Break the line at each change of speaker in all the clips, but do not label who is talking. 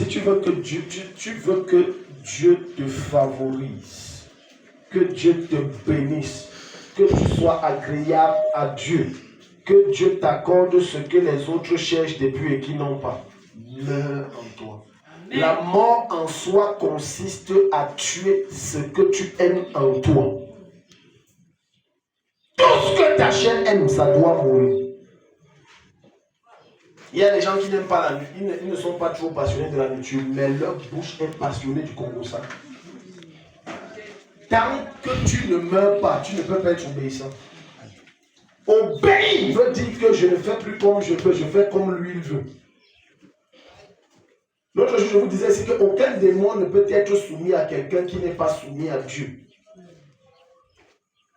Si tu veux que Dieu, tu veux que Dieu te favorise, que Dieu te bénisse, que tu sois agréable à Dieu, que Dieu t'accorde ce que les autres cherchent depuis et qui n'ont pas. Meurs en toi. Amen. La mort en soi consiste à tuer ce que tu aimes en toi. Tout ce que ta chair aime, ça doit mourir. Il y a des gens qui n'aiment pas la nuit, ils ne sont pas trop passionnés de la nature, mais leur bouche est passionnée du Congo sacré. Tant que tu ne meurs pas, tu ne peux pas être obéissant. Obéir veut dire que je ne fais plus comme je peux, je fais comme lui il veut. L'autre jour, je vous disais, c'est qu'aucun démon ne peut être soumis à quelqu'un qui n'est pas soumis à Dieu.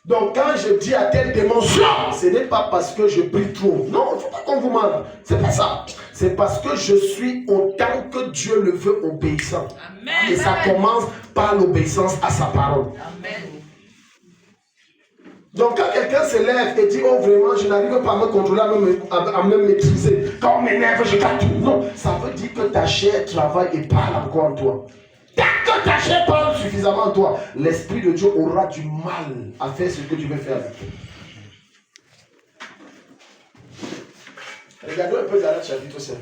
Donc, quand je dis à tel démon, ce n'est pas parce que je prie trop. Non, il ne faut pas qu'on vous mente. C'est pas ça. C'est parce que je suis autant que Dieu le veut obéissant. Amen. Et ça commence par l'obéissance à sa parole. Amen. Donc, quand quelqu'un se lève et dit, oh vraiment, je n'arrive pas à me contrôler, à me maîtriser. Quand on m'énerve, je garde tout. Non, ça veut dire que ta chair travaille et parle encore en toi. Tant que ta chair parle suffisamment en toi, l'Esprit de Dieu aura du mal à faire ce que tu veux faire avec toi. Regardons un peu dans le chapitre 7.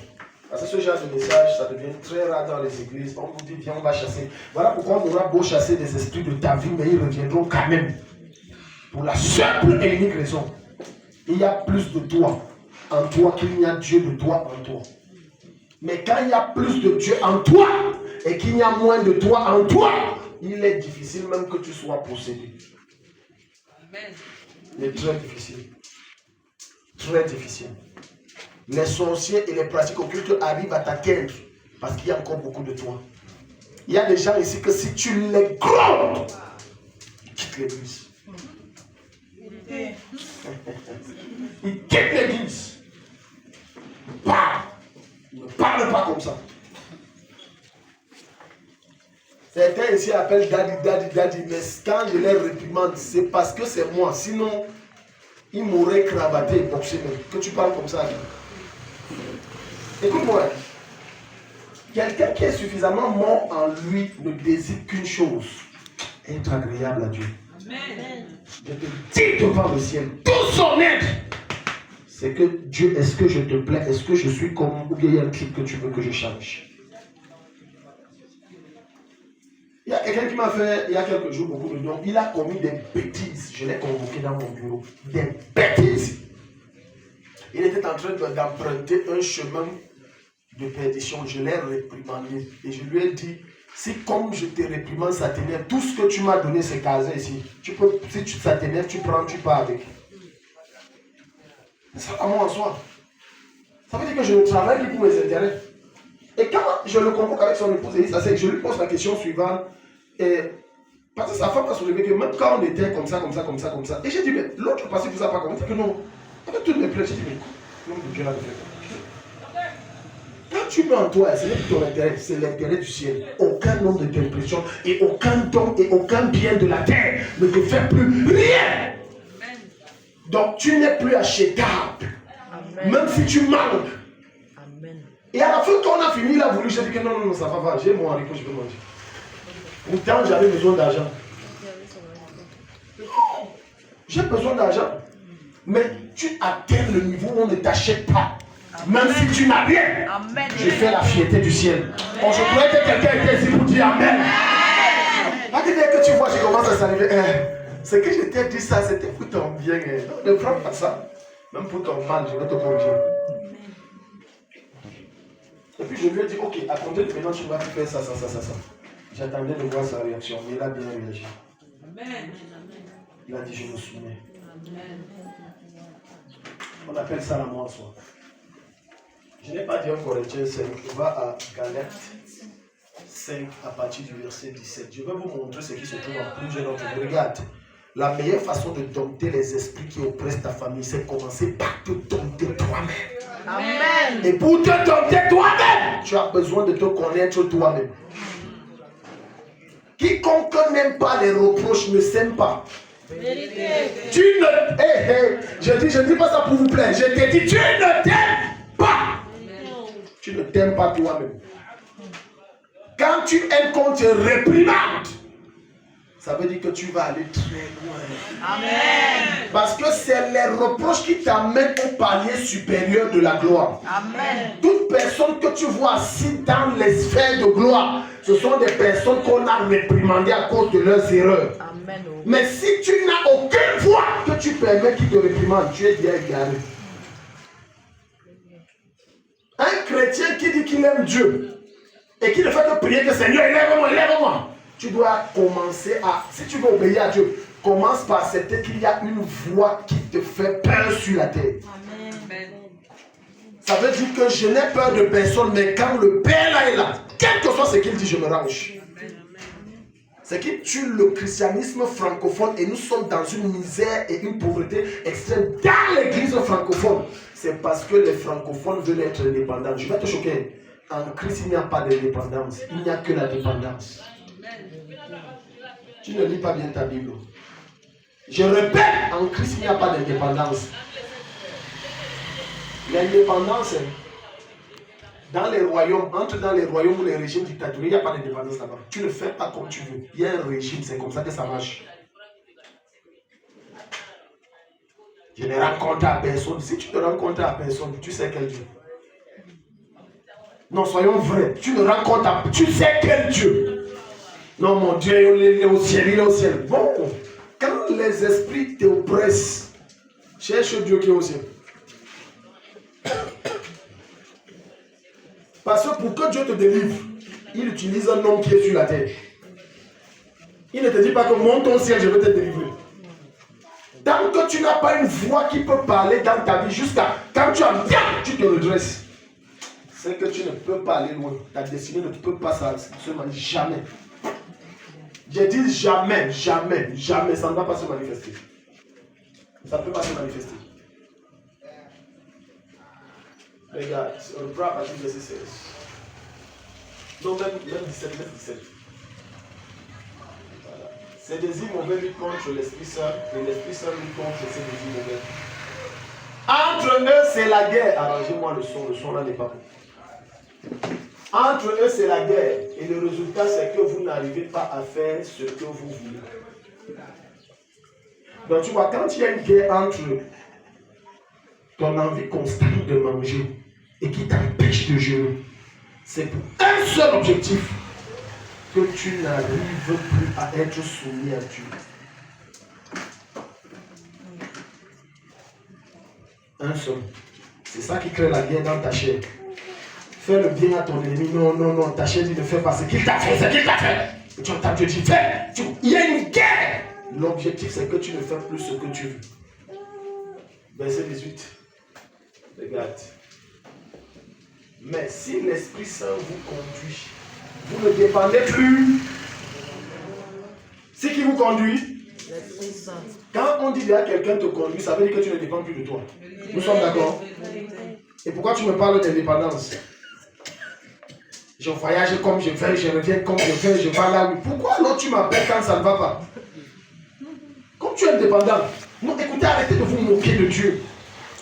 Parce que ce genre de message, ça devient très rare dans les églises. On vous dit, viens, on va chasser. Voilà pourquoi on aura beau chasser des esprits de ta vie, mais ils reviendront quand même. Pour la simple et unique raison. Il y a plus de toi en toi qu'il n'y a Dieu de toi en toi. Mais quand il y a plus de Dieu en toi et qu'il y a moins de toi en toi, il est difficile même que tu sois possédé. Amen. Il est très difficile. Très difficile. Les sorciers et les pratiques occultes arrivent à t'atteindre parce qu'il y a encore beaucoup de toi. Il y a des gens ici que si tu les grondes, ils quittent l'église. Ils quittent l'église. Ne parle pas comme ça. Certains ici appellent daddy, mais quand je les réprimande, c'est parce que c'est moi. Sinon, ils m'auraient cravaté et boxé même. Que tu parles comme ça. Écoute-moi. Quelqu'un qui est suffisamment mort en lui ne désire qu'une chose. Être agréable à Dieu. Amen. Je te dis devant le ciel, tout son être. C'est que Dieu, est-ce que je te plais? Est-ce que je suis comme, ou bien il y a un truc que tu veux que je change? Il y a quelqu'un qui m'a fait, il y a quelques jours, beaucoup de dons. Il a commis des bêtises. Je l'ai convoqué dans mon bureau. Des bêtises. Il était en train d'emprunter un chemin de perdition. Je l'ai réprimandé. Et je lui ai dit, si comme je te réprimande, ça t'énerve, tout ce que tu m'as donné, c'est casé ici. Tu peux, si ça t'énerve, tu prends, tu pars avec. C'est à moi en soi. Ça veut dire que je ne travaille plus pour mes intérêts. Et quand je le convoque avec son épouse, je lui pose la question suivante. Et, parce que sa femme a soulevé que même quand on était comme ça. Et j'ai dit, mais l'autre passé vous a pas compris que non. Avec toutes mes plaies, j'ai dit, mais non, Dieu l'a fait. Quand tu mets en toi, ce n'est plus ton intérêt, c'est l'intérêt du ciel. Aucun homme de t'impression et aucun don et aucun bien de la terre ne te fait plus rien. Donc tu n'es plus achetable. Amen. Même si tu manques. Amen. Et à la fin, quand on a fini, il a voulu, j'ai dit que non, ça va, j'ai mon haricot, je peux manger. Pourtant, j'avais besoin d'argent. J'ai besoin d'argent. Mais tu atteins le niveau où on ne t'achète pas. Amen. Même si tu n'as rien. Amen. Je fais la fierté du ciel. On se croyait que quelqu'un était ici pour dire Amen. Là, dès que tu vois, je commence à saluer. Ce que je t'ai dit, ça, c'était pour ton bien. Non, ne prends pas ça. Même pour ton mal, je vais te corriger. Et puis je lui ai dit, ok, à compter de maintenant, tu vas faire ça. J'attendais de voir sa réaction, mais il a bien réagi. Il a dit, je me soumets. On appelle ça la mort en soi. Je n'ai pas dit en Corinthiens 5, on va à Galates 5 à partir du verset 17. Je vais vous montrer ce qui se trouve en plusieurs autres. Regarde, la meilleure façon de dompter les esprits qui oppressent ta famille, c'est commencer par te dompter toi-même. Amen. Et pour te dompter toi-même, tu as besoin de te connaître toi-même. Quiconque n'aime pas les reproches ne s'aime pas. Vérité. Tu ne... Je dis pas ça pour vous plaire. Je te dis, tu ne t'aimes pas. Tu ne t'aimes pas toi-même. Quand tu aimes qu'on te réprimande, ça veut dire que tu vas aller très loin.
Amen.
Parce que c'est les reproches qui t'amènent au palier supérieur de la gloire.
Amen.
Toute personne que tu vois assis dans les sphères de gloire, ce sont des personnes qu'on a réprimandées à cause de leurs erreurs.
Amen.
Mais si tu n'as aucune voix que tu permets qu'ils te réprimandent, tu es bien égaré. Un chrétien qui dit qu'il aime Dieu et qui ne fait que prier que Seigneur, élève-moi, élève-moi. Tu dois commencer à, si tu veux obéir à Dieu, commence par accepter qu'il y a une voix qui te fait peur sur la terre.
Amen.
Ça veut dire que je n'ai peur de personne, mais quand le Père là est là, quel que soit ce qu'il dit, je me range. C'est qui tue le christianisme francophone et nous sommes dans une misère et une pauvreté extrême dans l'église francophone. C'est parce que les francophones veulent être indépendants. Je vais te choquer. En Christ, il n'y a pas d'indépendance. Il n'y a que la dépendance. Tu ne lis pas bien ta Bible. Je répète, en Christ, il n'y a pas d'indépendance. L'indépendance, dans les royaumes, entre dans les royaumes ou les régimes dictatoriaux, il n'y a pas d'indépendance là-bas. Tu ne fais pas comme tu veux. Il y a un régime, c'est comme ça que ça marche. Je ne rencontre à personne. Si tu ne rencontres à personne, tu sais quel Dieu. Non, soyons vrais. Tu ne rencontres à... Tu sais quel Dieu. Non, mon Dieu, il est au ciel, il est au ciel. Bon, quand les esprits t'oppressent, cherche Dieu qui est au ciel. Parce que pour que Dieu te délivre, il utilise un homme qui est sur la terre. Il ne te dit pas que monte au ciel, je vais te délivrer. Tant que tu n'as pas une voix qui peut parler dans ta vie, jusqu'à quand tu en viens, tu te redresses. C'est que tu ne peux pas aller loin. Ta destinée ne peut pas se manifester. Jamais. Je dis jamais, jamais, jamais. Ça ne va pas se manifester. Ça ne peut pas se manifester. Regarde, on prend à partir de verset 16. Non, même 17, même 17. Voilà. Ces désirs mauvais luttent contre l'Esprit Saint et l'Esprit Saint lutte contre ces désirs mauvais. Entre eux, c'est la guerre. Arrangez-moi le son là n'est pas bon. Entre eux, c'est la guerre. Et le résultat, c'est que vous n'arrivez pas à faire ce que vous voulez. Donc, tu vois, quand il y a une guerre entre ton envie constante de manger et qui t'empêche de jeûner, c'est pour un seul objectif, que tu n'arrives plus à être soumis à Dieu. Un seul. C'est ça qui crée la guerre dans ta chair. Fais le bien à ton ennemi. Non, non, non. Ta chair dit ne fais pas ce qu'il t'a fait, ce qu'il t'a fait. Et tu entends Dieu dire fais. Il y a une guerre. L'objectif, c'est que tu ne fais plus ce que tu veux. Verset 18. Regarde. Mais si l'Esprit Saint vous conduit, vous ne dépendez plus. C'est qui vous conduit?
L'Esprit Saint.
Quand on dit à quelqu'un te conduit, ça veut dire que tu ne dépends plus de toi. Nous sommes d'accord? Et pourquoi tu me parles d'indépendance? Je voyage comme je vais, je reviens comme je vais, je vais là. Pourquoi alors tu m'appelles quand ça ne va pas? Comme tu es indépendant. Non, écoutez, arrêtez de vous moquer de Dieu.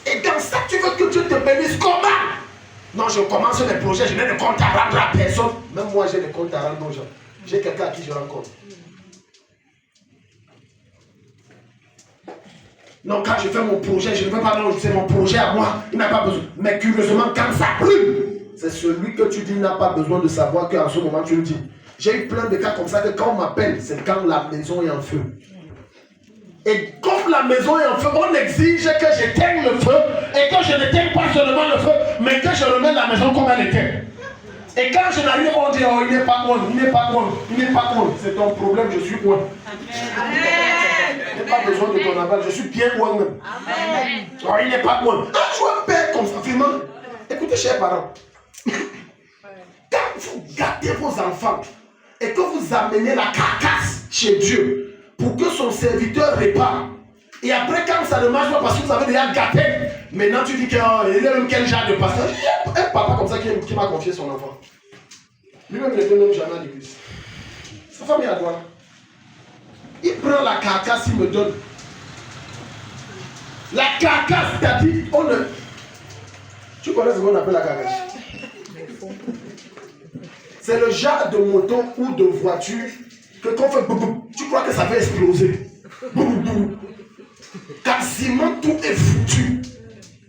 Et dans ça, tu veux que Dieu te bénisse comment? Non, je commence des projets, je n'ai de compte à rendre à personne. Même moi, j'ai des comptes à rendre aux gens. J'ai quelqu'un à qui je rencontre. Non, quand je fais mon projet, je ne veux pas, non, c'est mon projet à moi, il n'a pas besoin. Mais curieusement, quand ça brûle, c'est celui que tu dis n'a pas besoin de savoir qu'en ce moment tu le dis. J'ai eu plein de cas comme ça que quand on m'appelle, c'est quand la maison est en feu. Et comme la maison est en feu, on exige que j'éteigne le feu et que je n'éteigne pas seulement le feu, mais que je remette la maison comme elle était. Et quand je n'arrive pas, on dit oh, il n'est pas bon, il n'est pas bon, il n'est pas bon. C'est ton problème, je suis bon. Je n'ai pas besoin de ton aval, je suis bien moi-même. Oh, il n'est pas bon. Quand tu as un père comme ça, vraiment, écoutez, chers parents, quand vous gâtez vos enfants et que vous amenez la carcasse chez Dieu pour que son serviteur répare, et après quand ça ne marche pas parce que vous avez déjà gâté, maintenant tu dis qu'il est même quel genre de pasteur. Il y a un papa comme ça qui m'a confié son enfant. Lui-même ne donne même jamais à l'église. Sa femme est à droite. Il prend la carcasse, il me donne. La carcasse, c'est-à-dire, on ne... Tu connais ce qu'on appelle la carcasse? C'est le genre de moto ou de voiture que quand on fait boum, boum, tu crois que ça va exploser. Boum, boum. Quasiment tout est foutu.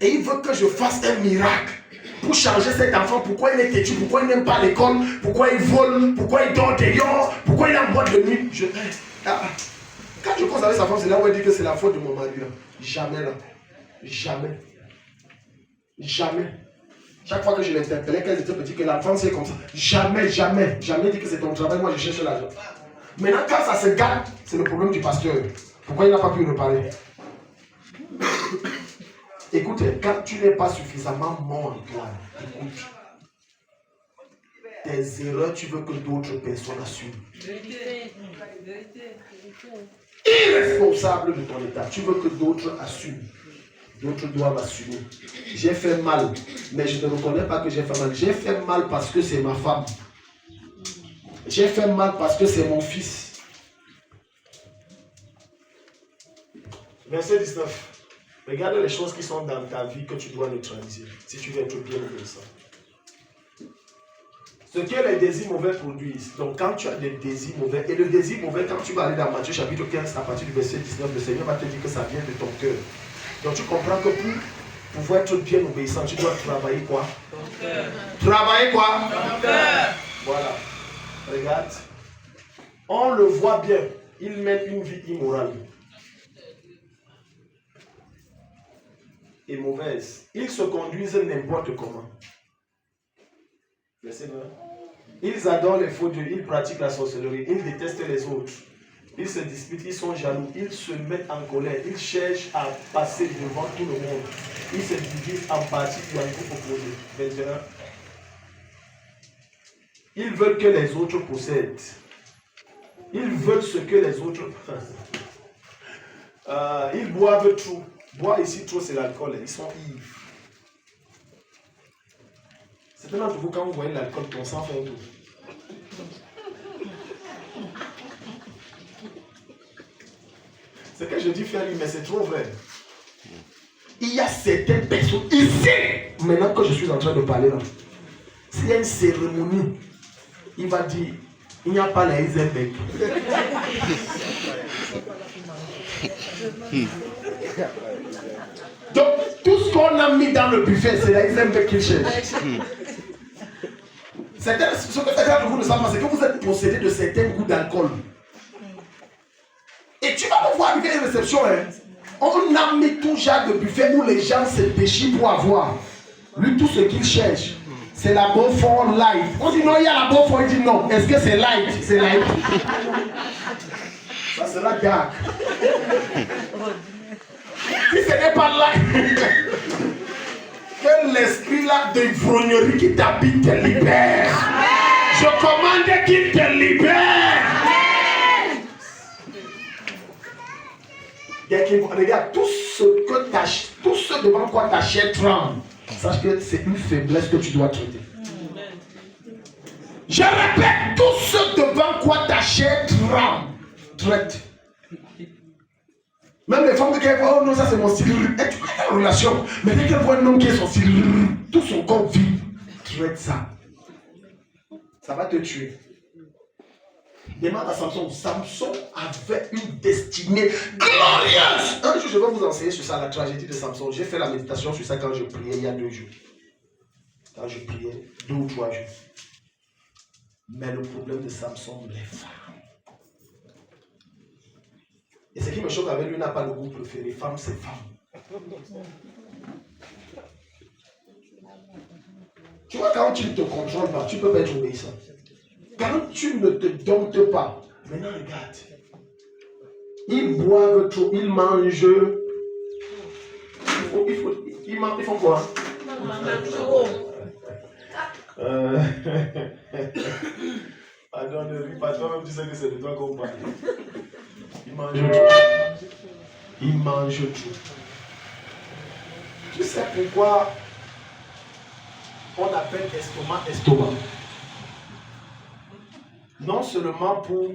Et il veut que je fasse un miracle pour changer cet enfant. Pourquoi il est têtu, pourquoi il n'aime pas l'école, pourquoi il vole, pourquoi il dort dehors, pourquoi il est en boîte de nuit. Quand je pense avec sa femme, c'est là où elle dit que c'est la faute de mon mari. Là. Jamais là. Jamais. Jamais. Chaque fois que je l'interpellais, qu'elle était petite, que l'enfant c'est comme ça. Jamais, jamais, jamais dit que c'est ton travail, moi je cherche l'argent. Maintenant, quand ça se gâte, c'est le problème du pasteur. Pourquoi il n'a pas pu reparler? Écoute, quand tu n'es pas suffisamment mort en toi, écoute. Tes erreurs, tu veux que d'autres personnes assument. Irresponsable de ton état, tu veux que d'autres assument. D'autres doivent assumer. J'ai fait mal, mais je ne reconnais pas que j'ai fait mal. J'ai fait mal parce que c'est ma femme. J'ai fait mal parce que c'est mon fils. Verset 19. Regarde les choses qui sont dans ta vie que tu dois neutraliser si tu veux être bien obéissant. Ce que les désirs mauvais produisent. Donc quand tu as des désirs mauvais, et le désir mauvais, quand tu vas aller dans Matthieu chapitre 15, à partir du verset 19, le Seigneur va te dire que ça vient de ton cœur. Donc tu comprends que pour pouvoir être bien obéissant, tu dois travailler quoi? Ton cœur. Travailler quoi? Ton cœur. Voilà. Regarde. On le voit bien. Ils mènent une vie immorale. Et mauvaise. Ils se conduisent n'importe comment. Verset 9. Ils adorent les faux dieux, ils pratiquent la sorcellerie, ils détestent les autres. Ils se disputent, ils sont jaloux, ils se mettent en colère, ils cherchent à passer devant tout le monde. Ils se divisent en parties et en groupes opposés. 21. Ils veulent que les autres possèdent. Ils veulent ce que les autres... ils boivent trop. Boire ici trop, c'est l'alcool. Ils sont ivres. Certains d'entre vous, quand vous voyez l'alcool, ton sang fait un tour. C'est que je dis faire mais c'est trop vrai. Il y a certaines personnes ici, maintenant que je suis en train de parler là, s'il y a une cérémonie, il va dire, il n'y a pas la Eisenberg. Donc, tout ce qu'on a mis dans le buffet, c'est la Eisenberg qu'il cherche. Ce que certains de vous ne savent pas, c'est que vous êtes possédé de certains goûts d'alcool. Et tu vas me voir avec une réception. Hein. On a mis tout genre de buffet où les gens se déchirent pour avoir. Lui, tout ce qu'il cherche, c'est la Beaufort Light. On dit non, il y a la Beaufort. Il dit non. Est-ce que c'est light? C'est light. Ça sera dark. Si ce n'est pas light, que l'esprit là de ivrognerie qui t'habite te libère. Amen. Je commande qu'il te libère. Amen. Regarde, tout ce devant quoi ta chair tremble, sache que c'est une faiblesse que tu dois traiter. Je répète, tout ce devant quoi ta chair tremble, traite. Même les femmes qui disent, oh non, ça c'est mon style. Et tu as une relation. Mais dès qu'elle voit un homme qui est son style, tout son corps vide. Traite ça. Ça va te tuer. Demande à Samson. Samson avait une destinée glorieuse. Un jour, je vais vous enseigner sur ça, la tragédie de Samson. J'ai fait la méditation sur ça quand je priais il y a 2 jours. Quand je priais 2 ou 3 jours. Mais le problème de Samson, les femmes. Et ce qui me choque avec lui, il n'a pas le goût préféré. Femme, c'est femme. Tu vois, quand tu ne te contrôles pas, tu peux pas être obéissant. Quand tu ne te domptes pas, maintenant regarde. Ils boivent trop, ils mangent. Ils font quoi? Ils mangent trop. Pardon, ne ris pas, toi-même tu sais que c'est de toi qu'on parle. Ils mangent tout. Ils mangent tout. Tu sais pourquoi on appelle estomac? Non seulement pour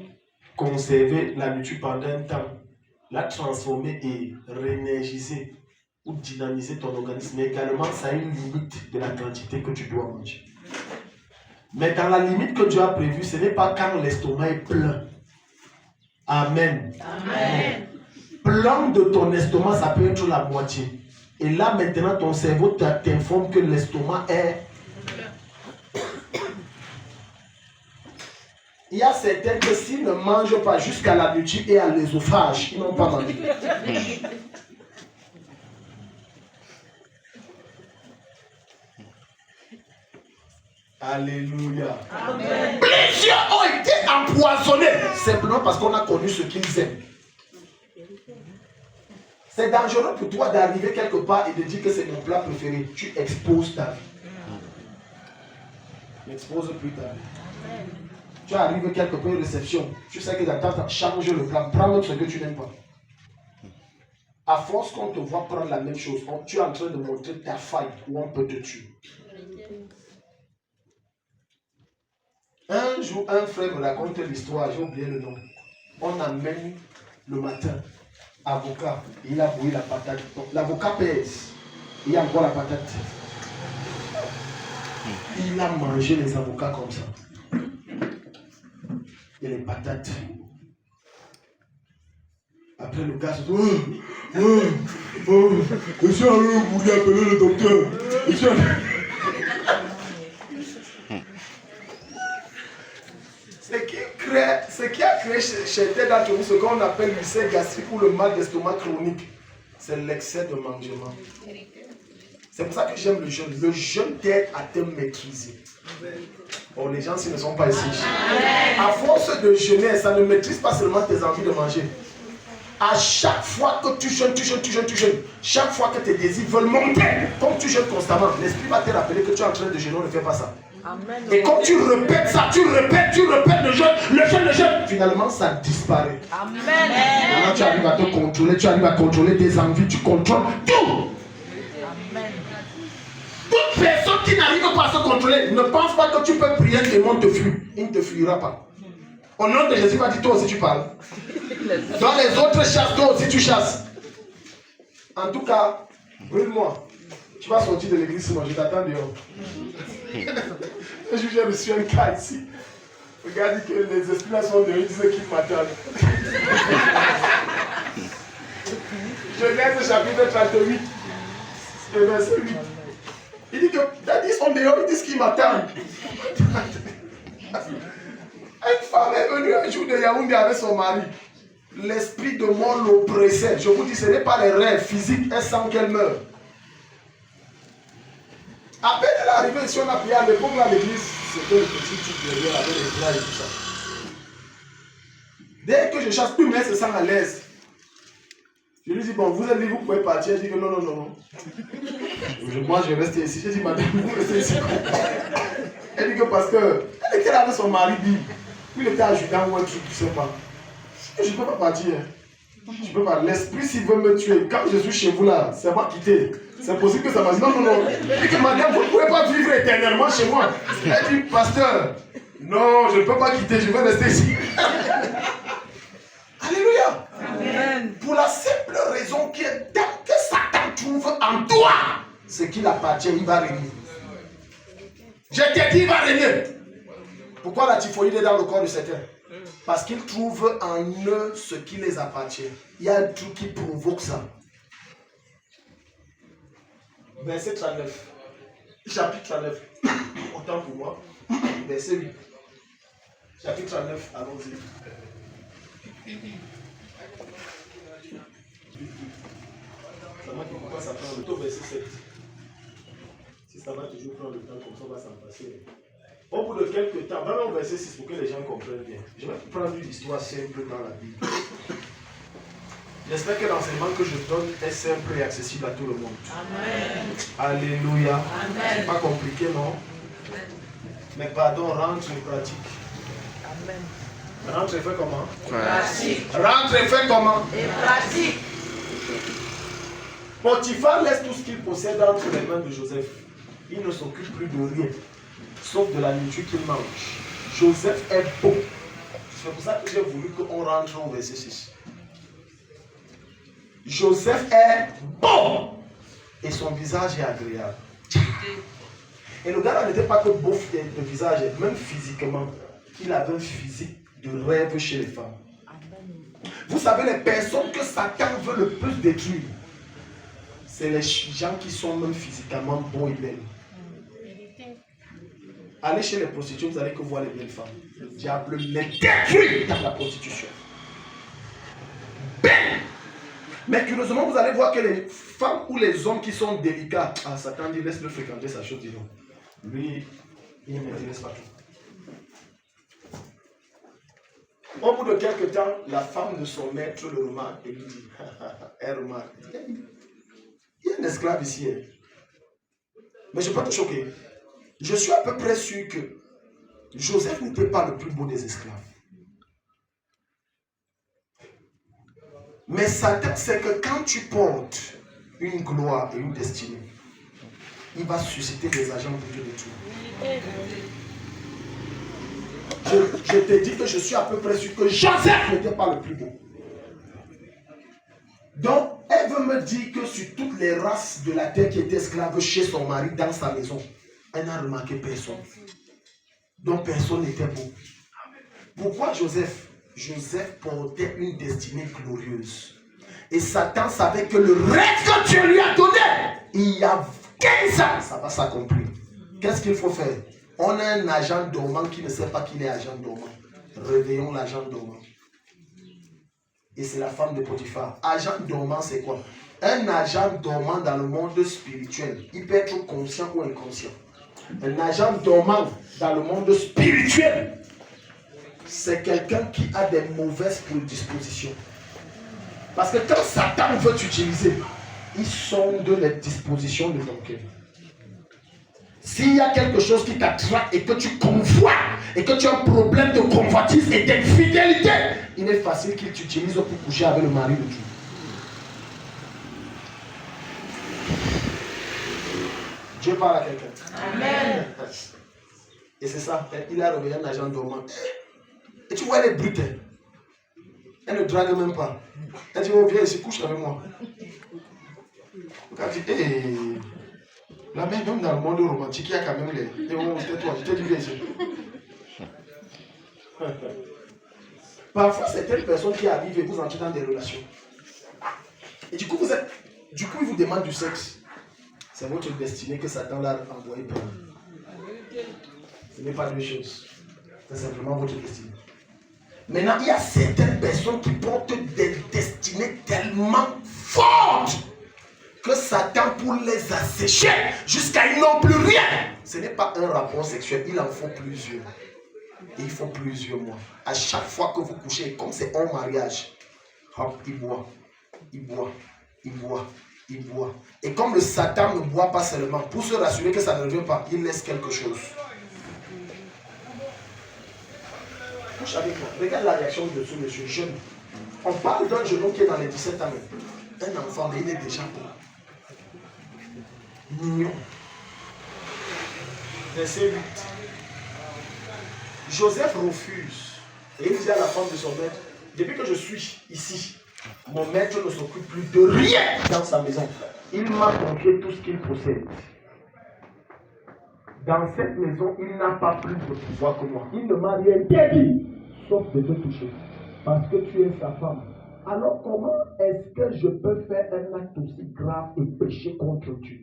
conserver la nourriture pendant un temps, la transformer et réénergiser ou dynamiser ton organisme, mais également ça a une limite de la quantité que tu dois manger. Mais dans la limite que Dieu a prévue, ce n'est pas quand l'estomac est plein. Amen.
Amen.
Plein de ton estomac, ça peut être la moitié. Et là, maintenant, ton cerveau t'informe que l'estomac est... Il y a certains que s'ils ne mangent pas jusqu'à la nuit et à l'œsophage, ils n'ont pas mangé. Alléluia.
Amen.
Plusieurs ont été empoisonnés simplement parce qu'on a connu ce qu'ils aiment. C'est dangereux pour toi d'arriver quelque part et de dire que c'est mon plat préféré. Tu exposes ta vie. N'expose plus ta vie. Tu arrives quelque part, réception. Tu sais que d'attendre, change le plan. Prends ce que tu n'aimes pas. À force qu'on te voit prendre la même chose, tu es en train de montrer ta faille où on peut te tuer. Un jour, un frère me raconte l'histoire, j'ai oublié le nom. On amène le matin, avocat, il a bouilli la patate. L'avocat pèse, il y a encore la patate. Il a mangé les avocats comme ça. Et les patates. Après le gars se dit, je suis allé au bout d'appeler le docteur. Ce qui a créé chez certains d'entre nous ce qu'on appelle l'ulcère gastrique ou le mal d'estomac chronique, c'est l'excès de mangement. C'est pour ça que j'aime le jeûne. Le jeûne t'aide à te maîtriser. Oh, les gens s'ils ne sont pas ici. À force de jeûner, ça ne maîtrise pas seulement tes envies de manger. À chaque fois que tu jeûnes, chaque fois que tes désirs veulent monter, comme tu jeûnes constamment, l'esprit va te rappeler que tu es en train de jeûner, ne fais pas ça. Amen. Et quand tu répètes ça, tu répètes le jeûne, finalement ça disparaît. Amen. Maintenant tu arrives à te contrôler, tu arrives à contrôler tes envies, tu contrôles tout. Amen. Toute personne qui n'arrive pas à se contrôler ne pense pas que tu peux prier, un démon te fuit. Il ne te fuira pas. Au nom de Jésus, va dire toi aussi tu parles. Dans les autres chasses, toi aussi tu chasses. En tout cas, brûle-moi. Tu vas sortir de l'église, moi je t'attends dehors. Un jour j'ai reçu un cas ici. Regarde que les esprits là sont dehors, ils disent qu'ils m'attendent. Genèse chapitre 38, et verset 8. Il dit que daddy sont dehors, ils disent qu'ils m'attendent. Une femme est venue un jour de Yaoundé avec son mari. L'esprit de mort l'oppressait. Je vous dis, ce n'est pas les rêves physiques, elle sent qu'elle meurt. À peine elle est arrivée ici, on a prié à l'époque à l'église, c'était le petit truc derrière avec les plats et tout ça. Dès que je chasse, tout le monde se sent à l'aise. Je lui dis, bon, vous êtes libre, vous pouvez partir. Elle dit que non. Moi, je vais rester ici. Je dis, madame, vous restez ici. Elle dit que parce que, elle était là avec son mari, il était adjudant ou un truc, je ne sais pas. Je ne peux pas partir. Je peux pas. L'esprit, s'il veut me tuer, quand je suis chez vous là, c'est moi quitter. C'est possible que ça m'a dit non. Elle dit que madame, vous ne pouvez pas vivre éternellement chez moi. Elle dit, pasteur, non, je ne peux pas quitter, je vais rester ici. Alléluia. Amen. Pour la simple raison que dès que Satan trouve en toi ce qu'il appartient, il va régner. Je t'ai dit, il va régner. Pourquoi la typhoïde est dans le corps de certains? Parce qu'ils trouvent en eux ce qui les appartient. Il y a un truc qui provoque ça. Verset 39. Chapitre 39. Autant pour moi. Verset 8. Chapitre 39, allons-y. Ça m'a dit pourquoi ça prend le temps, verset 7. Si ça va toujours prendre le temps, comme ça on va s'en passer. Au bout de quelques temps, vraiment au verset 6 pour que les gens comprennent bien. Je vais prendre une histoire simple dans la Bible. J'espère que l'enseignement que je donne est simple et accessible à tout le monde. Amen. Alléluia. C'est pas compliqué, non? Amen. Mais pardon, rentre et pratique. Amen. Rentre et fait comment? Pratique. Rentre et fait comment? Et pratique. Potiphar laisse tout ce qu'il possède entre les mains de Joseph. Il ne s'occupe plus de rien, sauf de la nourriture qu'il mange. Joseph est beau. C'est pour ça que j'ai voulu qu'on rentre au verset 6. Joseph est beau et son visage est agréable. Et le gars n'était pas que beau de visage, même physiquement. Il avait un physique de rêve chez les femmes. Vous savez, les personnes que Satan veut le plus détruire, c'est les gens qui sont même physiquement beaux et belles. Allez chez les prostituées, vous allez que voir les belles femmes. Le diable les détruit dans la prostitution. Belle. Mais curieusement, vous allez voir que les femmes ou les hommes qui sont délicats, ah, Satan dit laisse-le fréquenter sa chose, disons. Lui, il ne m'intéresse pas tout. Au bout de quelques temps, la femme de son maître le remarque et lui dit, elle remarque, il y a un esclave ici. Hein. Mais je peux te choquer. Je suis à peu près sûr que Joseph n'était pas le plus beau des esclaves. Mais Satan sait que quand tu portes une gloire et une destinée, il va susciter des agents pour te détruire. Je te dis que je suis à peu près sûr que Joseph n'était pas le plus beau. Donc, elle veut me dire que sur toutes les races de la terre qui étaient esclaves chez son mari dans sa maison, elle n'a remarqué personne. Donc, personne n'était beau. Pourquoi Joseph? Joseph portait une destinée glorieuse. Et Satan savait que le rêve que Dieu lui a donné, il y a 15 ans, ça va s'accomplir. Qu'est-ce qu'il faut faire? On a un agent dormant qui ne sait pas qu'il est agent dormant. Réveillons l'agent dormant. Et c'est la femme de Potiphar. Agent dormant, c'est quoi? Un agent dormant dans le monde spirituel. Il peut être conscient ou inconscient. Un agent dormant dans le monde spirituel, c'est quelqu'un qui a des mauvaises prédispositions. Parce que quand Satan veut t'utiliser, il sonde les dispositions de ton cœur. S'il y a quelque chose qui t'attrape et que tu convoites, et que tu as un problème de convoitise et d'infidélité, il est facile qu'il t'utilise pour coucher avec le mari de Dieu. Dieu parle à quelqu'un. Amen. Et c'est ça, il a réveillé un agent dormant. Et tu vois, elle est brute. Elle ne drague même pas. Elle dit, oh viens ici, couche avec moi. Quand tu dis, hey, là même dans le monde romantique, il y a quand même les... Et oh, tais-toi, je te dis, viens ici. Parfois, c'est telle personne qui arrive et vous entrez dans des relations. Et du coup, il vous demande du sexe. C'est votre destinée que Satan l'a envoyé pour vous. Ce n'est pas deux choses. C'est simplement votre destinée. Maintenant, il y a certaines personnes qui portent des destinées tellement fortes que Satan, pour les assécher jusqu'à ils n'ont plus rien. Ce n'est pas un rapport sexuel, il en faut plusieurs. Et il faut plusieurs mois. À chaque fois que vous couchez, comme c'est un mariage, hop, il boit, il boit, il boit, il boit. Et comme le Satan ne boit pas seulement, pour se rassurer que ça ne revient pas, il laisse quelque chose. Couche avec moi. Regarde la réaction de ce monsieur jeune. On parle d'un jeune homme qui est dans les 17 ans. Un enfant, mais il est déjà beau. Mignon. Verset 8. Joseph refuse. Et il dit à la femme de son maître, depuis que je suis ici, mon maître ne s'occupe plus de rien dans sa maison. Il m'a confié tout ce qu'il possède. Dans cette maison, il n'a pas plus de pouvoir que moi. Il ne m'a rien dit, sauf de te toucher. Parce que tu es sa femme. Alors comment est-ce que je peux faire un acte aussi grave et pécher contre Dieu?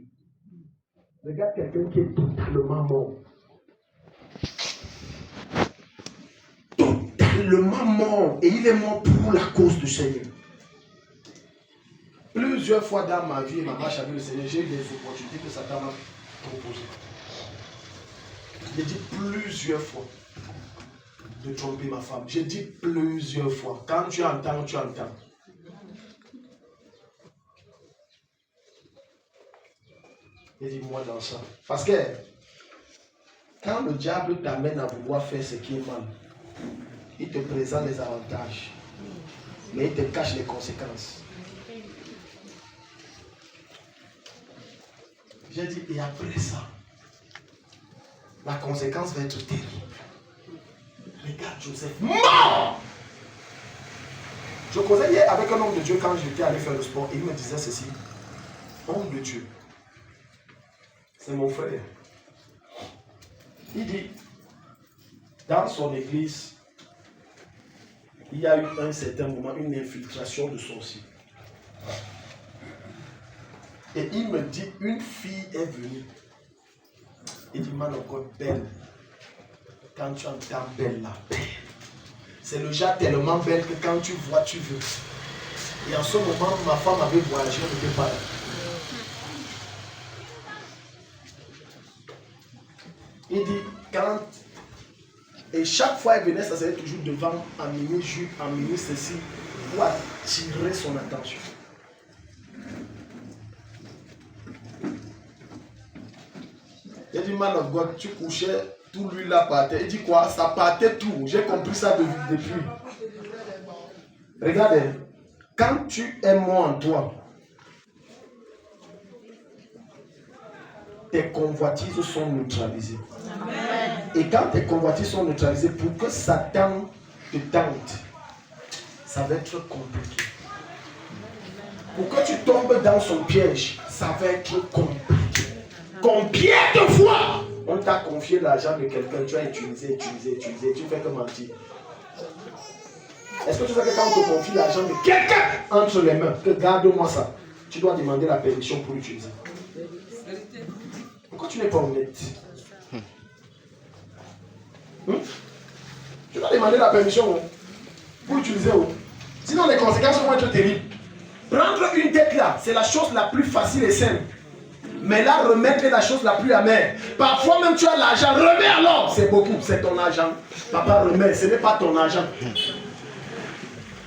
Regarde quelqu'un qui est totalement mort. Totalement mort. Et il est mort pour la cause du Seigneur. Plusieurs fois dans ma vie, ma marche avec le Seigneur, j'ai eu des opportunités que Satan m'a proposées. J'ai dit plusieurs fois de tromper ma femme. J'ai dit plusieurs fois. Quand tu entends, tu entends. Et dis-moi dans ça. Parce que quand le diable t'amène à vouloir faire ce qui est mal, il te présente les avantages, mais il te cache les conséquences. J'ai dit, et après ça, la conséquence va être terrible. Regarde Joseph, mort! Je causais hier avec un homme de Dieu quand j'étais allé faire le sport et il me disait ceci. Homme de Dieu, c'est mon frère. Il dit, dans son église, il y a eu un certain moment une infiltration de sorciers. Et il me dit, une fille est venue. Il dit, man of God, belle. Quand tu entends belle là, belle. C'est le genre tellement belle que quand tu vois, tu veux. Et en ce moment, ma femme avait voyagé, elle n'était pas là. Il dit, quand... Et chaque fois elle venait, ça serait toujours devant, en mini-jupe, en mini-ceci, pour attirer son attention. Il dit, man of God, tu couchais, tout lui là partait. Il dit quoi? Ça partait tout. J'ai compris ça depuis. Regardez, quand tu es moi en toi, tes convoitises sont neutralisées. Amen. Et quand tes convoitises sont neutralisées, pour que Satan te tente, ça va être compliqué. Pour que tu tombes dans son piège, ça va être compliqué. Combien de fois on t'a confié l'argent de quelqu'un, tu as utilisé, tu fais que mentir. Est-ce que tu sais que quand on te confie l'argent de quelqu'un entre les mains, que garde-moi ça, tu dois demander la permission pour l'utiliser. Pourquoi tu n'es pas honnête? Tu dois demander la permission pour l'utiliser. Sinon les conséquences vont être terribles. Prendre une dette là, c'est la chose la plus facile et simple. Mais là, remettre est la chose la plus amère. Parfois même tu as l'argent, remets alors. C'est beaucoup, c'est ton argent. Papa remet, ce n'est pas ton argent.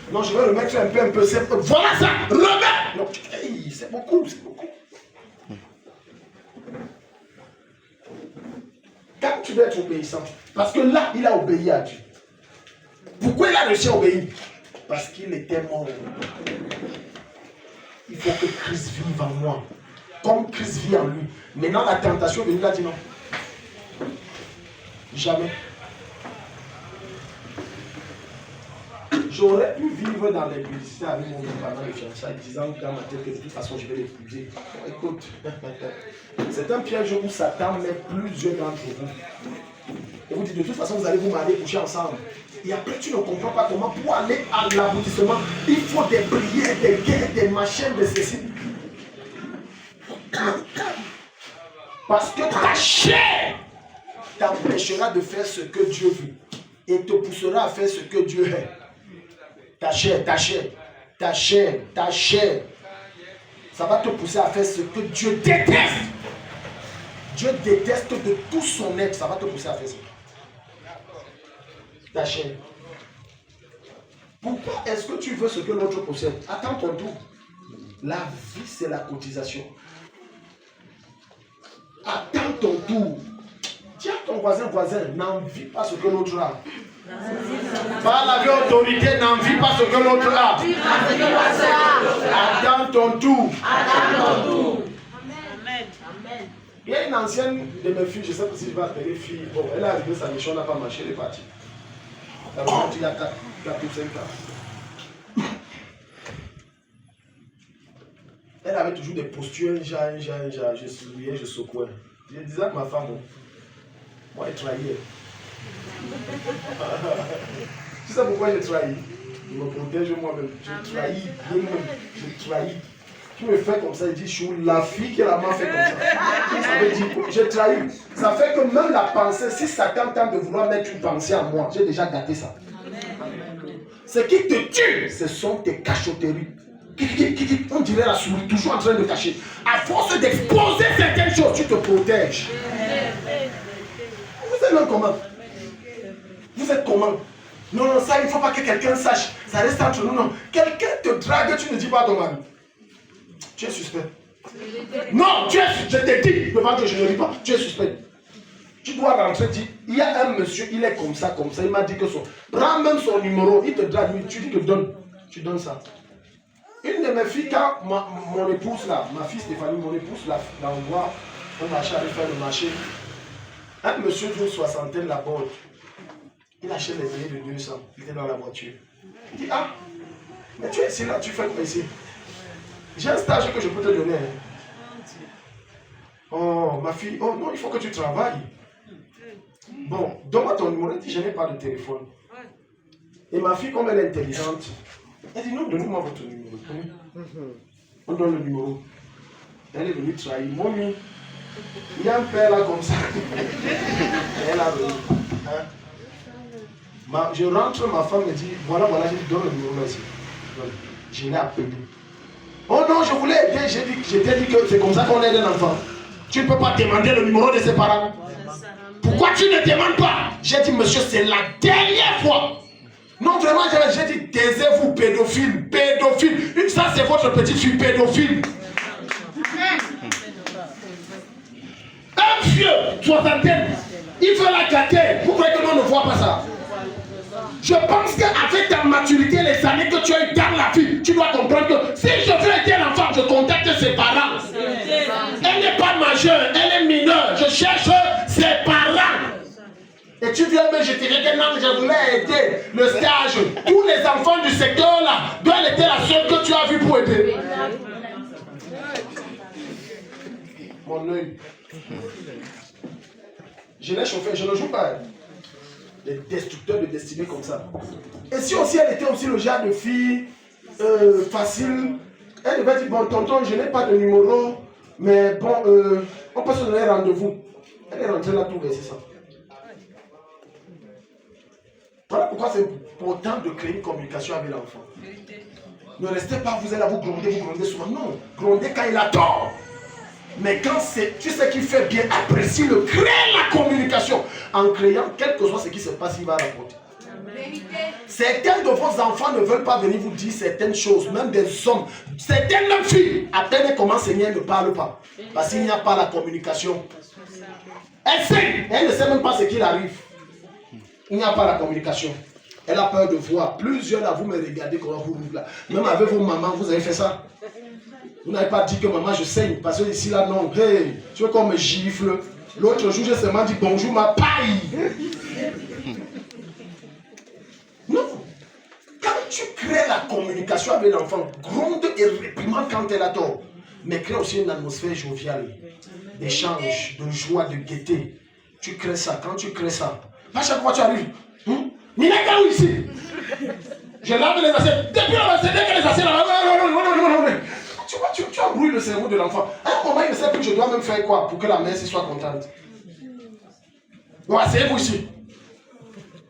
Non, je vais remettre un peu. Voilà ça, remets. Non, hey, c'est beaucoup, c'est beaucoup. Quand tu dois être obéissant, parce que là, il a obéi à Dieu. Pourquoi il a réussi à obéir? Parce qu'il était mort. Il faut que Christ vive en moi. Comme Christ vit en lui. Maintenant, la tentation est venue, il a dit non. Jamais. J'aurais pu vivre dans l'église avec mon pendant les fiançailles, disant dans ma tête que de toute façon je vais l'épouser. Écoute, c'est un piège où Satan met plusieurs d'entre vous. Et vous dites de toute façon vous allez vous marier, coucher ensemble. Et après tu ne comprends pas comment pour aller à l'aboutissement, il faut des prières, des guerres, des machines, des ceci. Parce que ta chair t'empêchera de faire ce que Dieu veut et te poussera à faire ce que Dieu aime. Ta chair, ça va te pousser à faire ce que Dieu déteste. Dieu déteste de tout son être, ça va te pousser à faire ça. Ta chair. Pourquoi est-ce que tu veux ce que l'autre possède? Attends ton tour. La vie, c'est la cotisation. Attends ton tour. Dis à ton voisin, n'envie pas ce que l'autre a. Par la vie autorité, n'envie pas ce que l'autre a. Attends ton tour. Amen. Il y a une ancienne de mes filles, je ne sais pas si je vais appeler fille. Bon, elle est arrivée, sa mission n'a pas marché, elle est partie. Elle est partie il y a 4 ou 5 ans. Elle avait toujours des postures, je souriais, je secouais. Je disais à ma femme, moi, elle trahissait. Tu sais pourquoi j'ai trahi? Je me protège moi-même. Je trahis moi-même. Je trahis. Tu me fais comme ça, il dit, je suis la fille qui la m'a fait comme ça. Ça veut dire, j'ai trahi. Ça fait que même la pensée, si Satan tente de vouloir mettre une pensée en moi, j'ai déjà gâté ça. Ce qui te tue, ce sont tes cachotteries. On dirait la souris, toujours en train de cacher. À force d'exposer certaines choses, tu te protèges. Vous êtes là comment? Vous êtes comment? Non, ça, il ne faut pas que quelqu'un sache. Ça reste entre nous, non. Quelqu'un te drague, tu ne dis pas à ton mari. Tu es suspect. Non, je t'ai dit, devant que je ne dis pas, tu es suspect. Tu dois rentrer, dire, il y a un monsieur, il est comme ça, il m'a dit que son... Prends même son numéro, il te drague, tu dis que donne. Tu donnes ça. Une de mes filles, quand mon épouse là, ma fille Stéphanie, mon épouse là, on voit, on marchait, allait faire le marché. Un monsieur d'une soixantaine là-bas, il achète les billets de 200, il était dans la voiture. Il dit, ah, mais tu es ici là, tu fais quoi ici? J'ai un stage que je peux te donner. Oh, ma fille, oh non, il faut que tu travailles. Bon, donne-moi ton numéro. Elle dit, je n'ai pas de téléphone. Et ma fille, comme elle est intelligente, elle dit, non, donnez-moi votre numéro. On donne le numéro. Elle est venue trahir. Mommy, il y a un père là comme ça. Elle a venu. Hein? Je rentre, ma femme me dit, voilà, j'ai dit, donne le numéro là ici. Je l'ai appelé. Oh non, je voulais aider. Je t'ai dit que c'est comme ça qu'on aide un enfant. Tu ne peux pas demander le numéro de ses parents. Pourquoi tu ne demandes pas? J'ai dit, monsieur, c'est la dernière fois. Non, vraiment, j'ai dit, taisez-vous, pédophile. Ça, c'est votre petite fille pédophile. Un vieux, soixantaine, il veut la gâter. Pourquoi que l'on ne voit pas ça? Je pense qu'avec ta maturité, les années que tu as eu dans la vie, tu dois comprendre que si je veux aider l'enfant, je contacte ses parents. Elle n'est pas majeure, elle est mineure. Je cherche ses parents. Et tu viens me jeter que non, je voulais aider le stage. Tous les enfants du secteur là doivent être la seule que tu as vue pour aider. Mon œil. Je l'ai chauffé, je ne joue pas. Les destructeurs de destinée comme ça. Et si aussi elle était aussi le genre de fille facile, elle devait dire, bon tonton, je n'ai pas de numéro, mais bon, on peut se donner rendez-vous. Elle est rentrée là tout c'est ça. Voilà pourquoi c'est important de créer une communication avec l'enfant. Ne restez pas, vous allez là, vous grondez souvent. Non, grondez quand il a tort. Mais quand tu sais qu'il fait bien, apprécie-le, crée la communication. En créant, quel que soit ce qui se passe, il va rapporter. Certains de vos enfants ne veulent pas venir vous dire certaines choses, même des hommes. Certaines même filles, à peine elles commencent à enseigner, elles ne parlent pas. Parce qu'il n'y a pas la communication. Elle sait, elle ne sait même pas ce qu'il arrive. Il n'y a pas la communication. Elle a peur de voir. Plusieurs là, vous me regardez comment vous roulez là. Même avec vos mamans, vous avez fait ça. Vous n'avez pas dit que maman je saigne. Parce que ici là, non. Hey, tu veux qu'on me gifle. L'autre jour, j'ai seulement dit bonjour ma paille. Non. Quand tu crées la communication avec l'enfant, gronde et réprimande quand elle a tort. Mais crée aussi une atmosphère joviale, d'échange, de joie, de gaieté. Tu crées ça. Quand tu crées ça, à chaque fois tu arrives. Nina où ici? Je lave les assiettes. Depuis la dès que les assiettes là. Tu vois, tu embrouilles le cerveau de l'enfant. À un moment, il ne sait plus que je dois même faire quoi pour que la mère soit contente. Bon, asseyez-vous ici.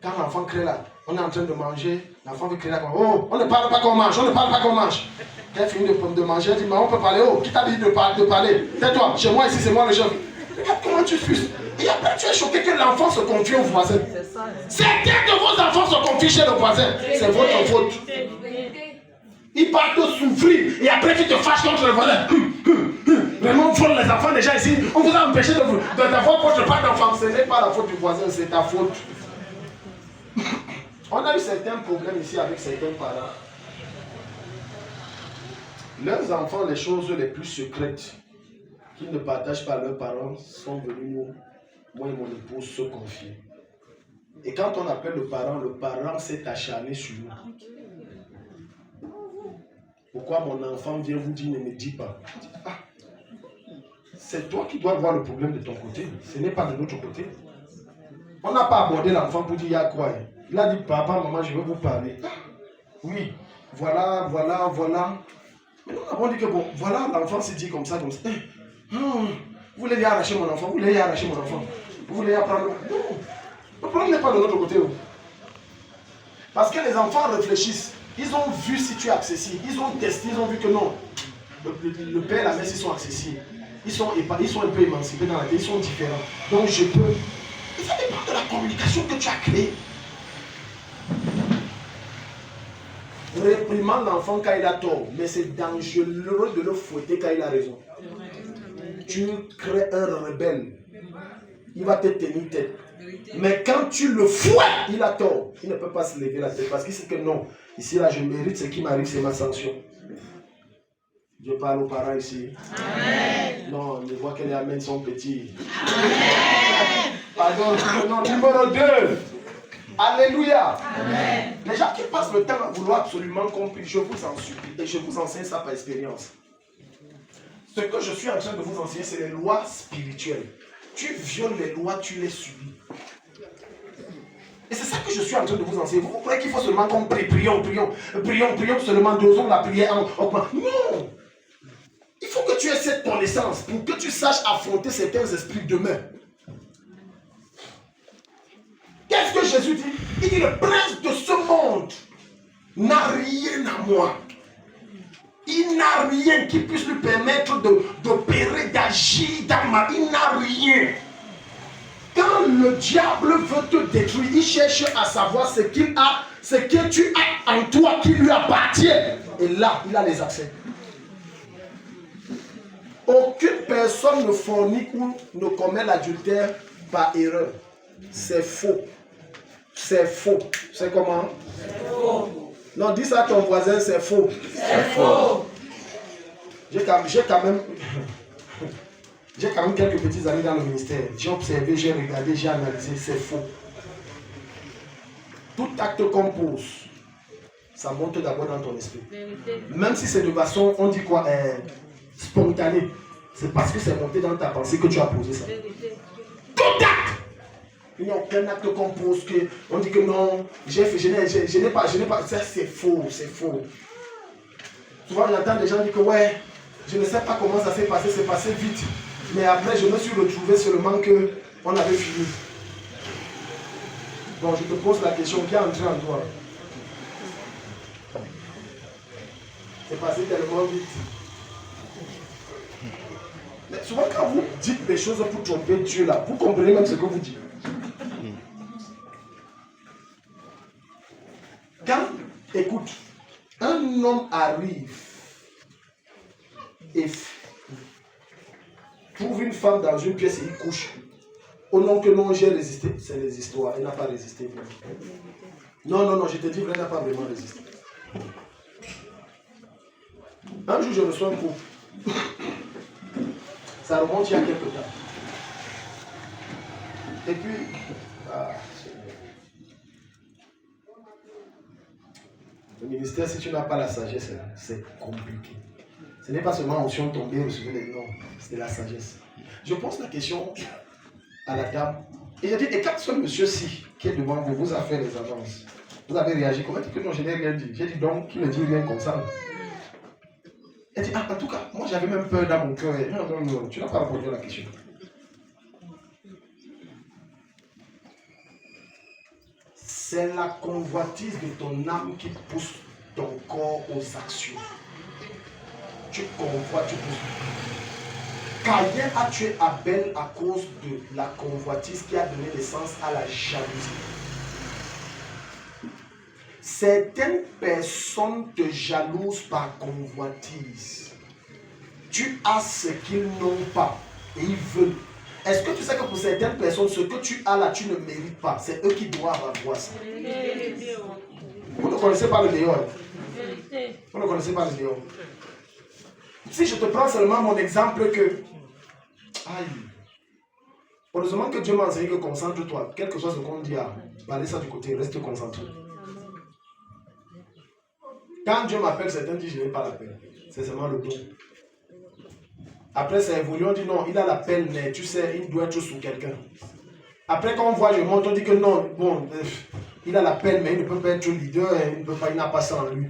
Quand l'enfant crée là, on est en train de manger, l'enfant veut créer là. Oh, on ne parle pas qu'on mange, Quand elle finit de manger, elle dit, mais on peut parler. Oh, qui t'a dit de parler? Tais-toi, chez moi ici, c'est moi le chef. Regarde comment tu fuses. Et après, tu es choqué que l'enfant se confie au voisin. Certains de vos enfants se confient chez le voisin. C'est votre faute. Ils partent de souffrir et après tu te fâches contre le voisin. Vraiment, on vole les enfants déjà ici. On vous a empêché d'avoir votre part d'enfant. Ce n'est pas la faute du voisin, c'est ta faute. On a eu certains problèmes ici avec certains parents. Leurs enfants, les choses les plus secrètes qu'ils ne partagent pas à leurs parents, sont venus moi et mon épouse se confier. Et quand on appelle le parent s'est acharné sur nous. Pourquoi mon enfant vient vous dire, ne me dis pas? Ah, c'est toi qui dois voir le problème de ton côté, ce n'est pas de notre côté. On n'a pas abordé l'enfant pour dire, il y a quoi? Il a dit, papa, maman, je vais vous parler. Ah, oui, voilà. Mais nous avons dit que bon, voilà, l'enfant s'est dit comme ça. Vous voulez y arracher mon enfant? Vous voulez y apprendre? Non, le problème n'est pas de notre côté. Parce que les enfants réfléchissent. Ils ont vu si tu es accessible. Ils ont testé, ils ont vu que non. Le père et la mère, ils sont accessibles. Ils sont un peu émancipés dans la tête, ils sont différents. Donc je peux. Et ça dépend de la communication que tu as créée. Réprimande l'enfant quand il a tort, mais c'est dangereux de le fouetter quand il a raison. Tu crées un rebelle, il va te tenir tête. Mais quand tu le fouettes, il a tort. Il ne peut pas se lever la tête parce qu'il sait que non, ici là je mérite ce qui m'arrive, c'est ma sanction. Je parle aux parents ici. Amen. Non, je vois que les amens sont petits. Amen. Pardon, non, numéro 2. Alléluia. Amen. Les gens qui passent le temps à vouloir absolument comprendre, je vous en supplie et je vous enseigne ça par expérience. Ce que je suis en train de vous enseigner, c'est les lois spirituelles. Tu violes les lois, tu les subis. je suis en train de vous enseigner, vous croyez qu'il faut seulement qu'on prie, prions seulement, dosons la prière en augmentant. Non! Il faut que tu aies cette connaissance pour que tu saches affronter certains esprits demain. Qu'est-ce que Jésus dit? Il dit le prince de ce monde n'a rien à moi. Il n'a rien qui puisse lui permettre d'opérer, d'agir dans ma vie. Il n'a rien. Quand le diable veut te détruire, il cherche à savoir ce qu'il a, ce que tu as en toi qui lui appartient. Et là, il a les accès. Aucune personne ne fornique ou ne commet l'adultère par erreur. C'est faux. C'est faux. C'est comment? C'est faux. Non, dis ça à ton voisin, c'est faux. C'est faux. J'ai quand même quelques petits amis dans le ministère. J'ai observé, j'ai regardé, j'ai analysé, c'est faux. Tout acte qu'on pose, ça monte d'abord dans ton esprit. Même si c'est de façon, on dit quoi, spontanée. C'est parce que c'est monté dans ta pensée que tu as posé ça. Tout acte! Il n'y a aucun acte qu'on pose que on dit que non, je n'ai pas. Ça c'est faux, c'est faux. Souvent j'entends des gens dire que ouais, je ne sais pas comment ça s'est passé, c'est passé vite. Mais après je me suis retrouvé seulement que on avait fini. Bon, je te pose la question, qui est entré en toi? C'est passé tellement vite. Mais souvent quand vous dites des choses pour tromper Dieu là, vous comprenez même ce que vous dites. Quand, écoute, un homme arrive et trouve une femme dans une pièce et il couche, au nom que non, j'ai résisté, c'est les histoires, il n'a pas résisté. Non, je te dis, il n'a pas vraiment résisté. Un jour, je reçois un couple. Ça remonte il y a quelques temps. Et puis, le ministère, si tu n'as pas la sagesse, c'est compliqué. Ce n'est pas seulement onction tombée, recevoir les noms, c'est la sagesse. Je pose la question à la dame. Et j'ai dit, et quand ce monsieur-ci, qui est devant vous, vous a fait les avances, vous avez réagi comment? Elle dit que non, je n'ai rien dit. J'ai dit donc, tu ne dis rien comme ça. Elle dit, en tout cas, moi j'avais même peur dans mon cœur. Non, tu n'as pas répondu à la question. C'est la convoitise de ton âme qui pousse ton corps aux actions. Tu convoites, tu pousses. Caïn a tué Abel à cause de la convoitise qui a donné naissance à la jalousie. Certaines personnes te jalousent par convoitise. Tu as ce qu'ils n'ont pas et ils veulent. Est-ce que tu sais que pour certaines personnes, ce que tu as là, tu ne mérites pas? C'est eux qui doivent avoir ça. Vous ne connaissez pas le Léon. Vous ne connaissez pas le Léon. Si je te prends seulement mon exemple que... Aïe. Heureusement que Dieu m'a enseigné que concentre-toi. Quel que soit ce qu'on dit, allez ça du côté, reste concentré. Quand Dieu m'appelle, certains disent je n'ai pas l'appel. C'est seulement le don. Après, ça évolue, on dit non, il a l'appel, mais tu sais, il doit être sous quelqu'un. Après, quand on voit, je monte, on dit que non, bon, il a l'appel, mais il ne peut pas être leader, il n'a pas ça en lui.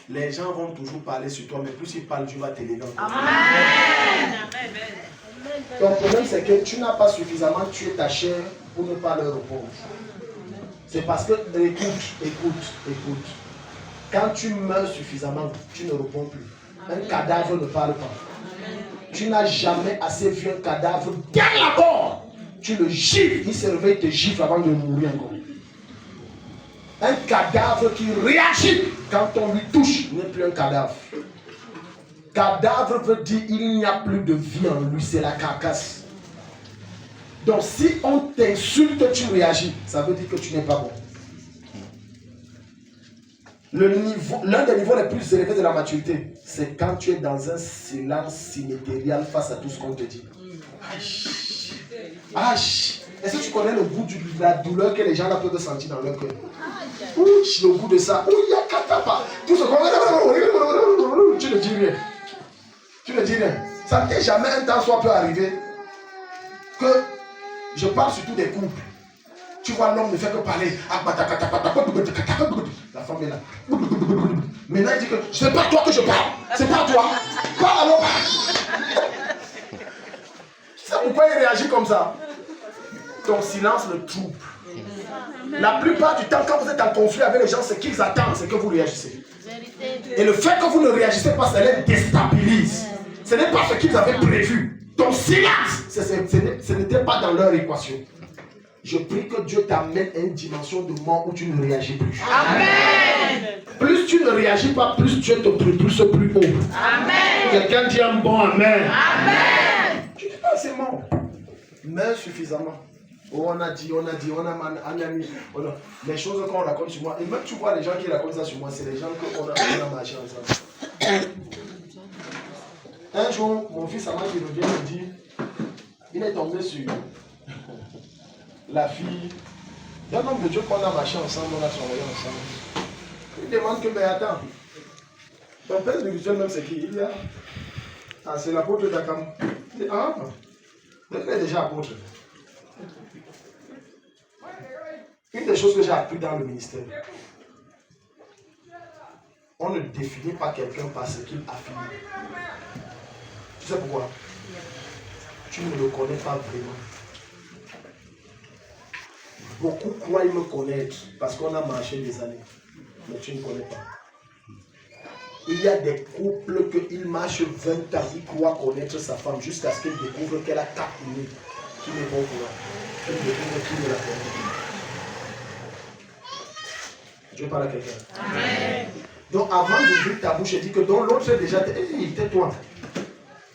Les gens vont toujours parler sur toi, mais plus ils parlent, Dieu va t'élever. Amen. Ton problème, c'est que tu n'as pas suffisamment tué ta chair pour ne pas leur répondre. C'est parce que, écoute. Quand tu meurs suffisamment, tu ne réponds plus. Un cadavre ne parle pas. Tu n'as jamais assez vu un cadavre dès la mort. Tu le gifles, il se réveille, il te gifle avant de mourir encore. Un cadavre qui réagit quand on lui touche n'est plus un cadavre. Cadavre veut dire il n'y a plus de vie en lui, c'est la carcasse. Donc si on t'insulte, tu réagis, ça veut dire que tu n'es pas bon. L'un des niveaux les plus élevés de la maturité, c'est quand tu es dans un silence cimérial face à tout ce qu'on te dit. Est-ce que tu connais le goût de la douleur que les gens là peuvent sentir dans leur cœur? Le goût de ça. Tout ce qu'on... Tu ne dis rien. Tu ne dis rien. Ça ne t'est jamais un temps soit peut arriver que je parle surtout des couples. Tu vois, l'homme ne fait que parler. La femme est là. Maintenant, il dit que c'est pas toi que je parle. C'est pas toi. Parle alors. Tu sais pourquoi il réagit comme ça? Ton silence le trouble. La plupart du temps, quand vous êtes en conflit avec les gens, ce qu'ils attendent, c'est que vous réagissez. Et le fait que vous ne réagissez pas, ça les déstabilise. Ce n'est pas ce qu'ils avaient prévu. Ton silence, ce n'était pas dans leur équation. Je prie que Dieu t'amène à une dimension de mort où tu ne réagis plus. Amen. Plus tu ne réagis pas, plus Dieu te pousse plus haut. Amen. Quelqu'un dit un bon amen. Amen. Tu dis pas c'est mort. Mais suffisamment. Oh, on a dit, on a mis. Les choses qu'on raconte sur moi. Et même tu vois les gens qui racontent ça sur moi, c'est les gens qu'on a marché ensemble. Un jour, mon fils Amand qui revient me dit, il est tombé sur la fille d'un homme de Dieu qu'on a marché ensemble, on a travaillé ensemble. Il demande que, mais attends, ton père spirituel même c'est qui? Il dit, ah, c'est l'apôtre d'Akam. Il dit, ah, il est déjà apôtre. Une des choses que j'ai appris dans le ministère, on ne définit pas quelqu'un par ce qu'il affirme. Tu sais pourquoi? Tu ne le connais pas vraiment. Beaucoup croient me connaître parce qu'on a marché des années. Mais tu ne connais pas. Il y a des couples qu'ils marchent 20 ans, ils croient connaître sa femme jusqu'à ce qu'ils découvrent qu'elle a 4 minutes. Qui n'est pas au courant. Qu'ils découvrent qui ne la connaît pas. Dieu parle à quelqu'un. Amen. Donc avant d'ouvrir ta bouche, dis que donc l'autre est déjà... Hey, tais-toi.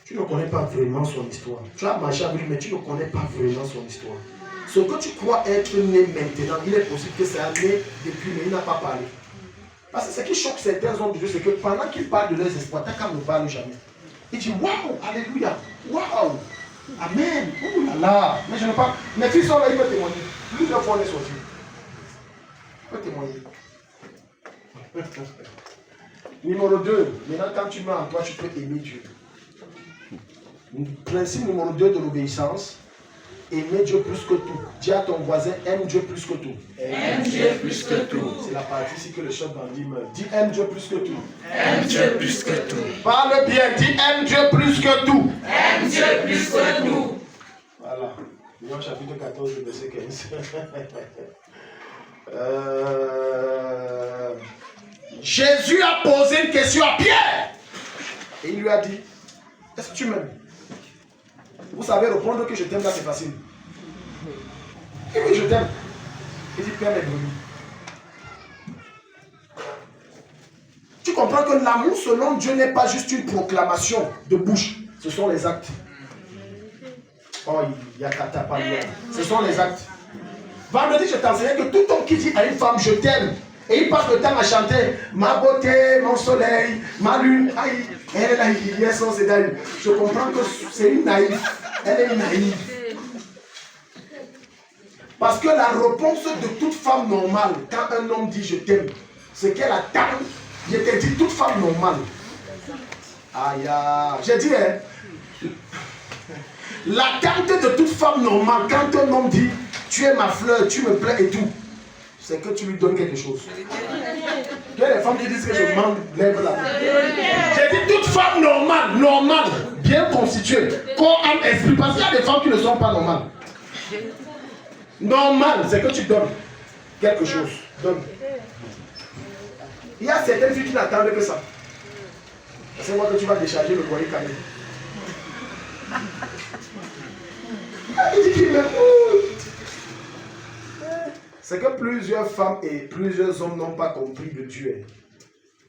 Tu ne connais pas vraiment son histoire. Tu as marché avec lui, mais tu ne connais pas vraiment son histoire. Ce que tu crois être né maintenant, il est possible que ça a né depuis, mais il n'a pas parlé. Parce que ce qui choque certains hommes de Dieu, c'est que pendant qu'ils parlent de leurs espoirs, ta ne parle jamais. Il dit waouh, alléluia, waouh, amen, ouh là là. Mais je ne parle. Mes fils sont là, ils peuvent témoigner. Plusieurs fois on est sortis. Il peut témoigner. Numéro 2, maintenant quand tu mets en toi, tu peux aimer Dieu. Principe numéro 2 de l'obéissance, aimer Dieu plus que tout. Dis à ton voisin, aime Dieu plus que tout.
Aime Dieu plus que tout.
C'est la partie ici que le chef bandit meurt. Dis aime Dieu plus que tout.
Aime Dieu plus que tout.
Parle bien, dis aime Dieu plus que tout.
Aime Dieu plus que tout.
Voilà. Jean chapitre 14, verset 15. Jésus a posé une question à Pierre. Et il lui a dit, est-ce que tu m'aimes? Vous savez, répondre que je t'aime là, c'est facile. Et oui, je t'aime. Il dit, Pierre est venu. Tu comprends que l'amour selon Dieu n'est pas juste une proclamation de bouche. Ce sont les actes. Oh, il y a Katapalia. Ce sont les actes. Vendredi, je t'enseignais que tout homme qui dit à une femme, je t'aime, et il passe le temps à chanter ma beauté, mon soleil, ma lune, aïe, elle est là, il y a son sédale. Je comprends que c'est une naïve. Elle est naïve. Parce que la réponse de toute femme normale, quand un homme dit je t'aime, c'est qu'elle attend. Je t'ai dit toute femme normale. Aïe, j'ai dit, hein. L'attente de toute femme normale, quand un homme dit tu es ma fleur, tu me plais et tout, c'est que tu lui donnes quelque chose. Il y a des femmes qui disent que je manque, lève la main. J'ai dit toute femme normale, bien constituée, corps, âme, esprit. Parce qu'il y a des femmes qui ne sont pas normales. Normal, c'est que tu donnes quelque chose. Donne. Il y a certaines filles qui n'attendent que ça. C'est moi que tu vas décharger le loyer quand même. Il dit qu'il m'aime. C'est que plusieurs femmes et plusieurs hommes n'ont pas compris de Dieu.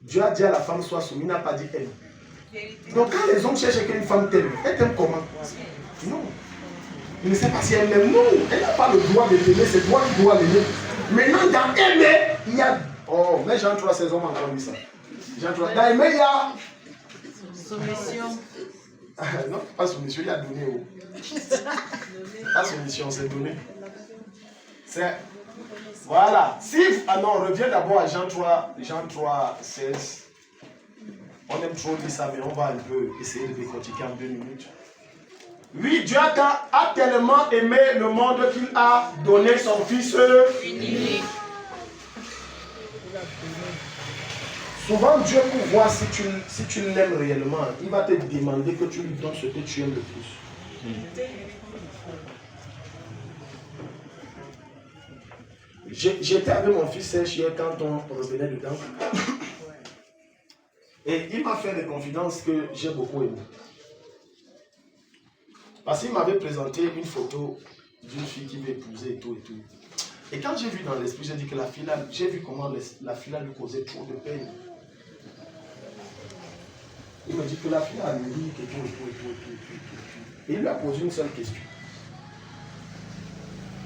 Dieu a dit à la femme sois soumise, il n'a pas dit aime. Donc quand les hommes cherchent qu'une femme t'aime, elle t'aime comment? Non. Il ne sait pas si elle m'aime. Non, elle n'a pas le droit de t'aimer, c'est toi qui dois l'aimer. Maintenant dans aimer, il y a... Oh, mais Jean 3, 16 hommes ont entendu ça. Jean 3, dans aimer, il y a...
Soumission.
Non, pas soumission, il y a donné. Pas soumission, c'est donné. C'est... Voilà. Si... Ah non, on revient d'abord à Jean 3, 16. On aime trop dire ça, mais on va un peu essayer de décortiquer en 2 minutes. Oui, Dieu a tellement aimé le monde qu'il a donné son Fils unique. Souvent, Dieu, pour voir si tu l'aimes réellement, il va te demander que tu lui donnes ce que tu aimes le plus. J'étais avec mon fils Serge hier quand on revenait dedans. Et il m'a fait des confidences que j'ai beaucoup aimées. Parce qu'il m'avait présenté une photo d'une fille qui veut épouser et tout et tout. Et quand j'ai vu dans l'esprit, j'ai dit que la fille, j'ai vu comment la fille lui causait trop de peine. Il me dit que la fille a mûri et tout. Et il lui a posé une seule question.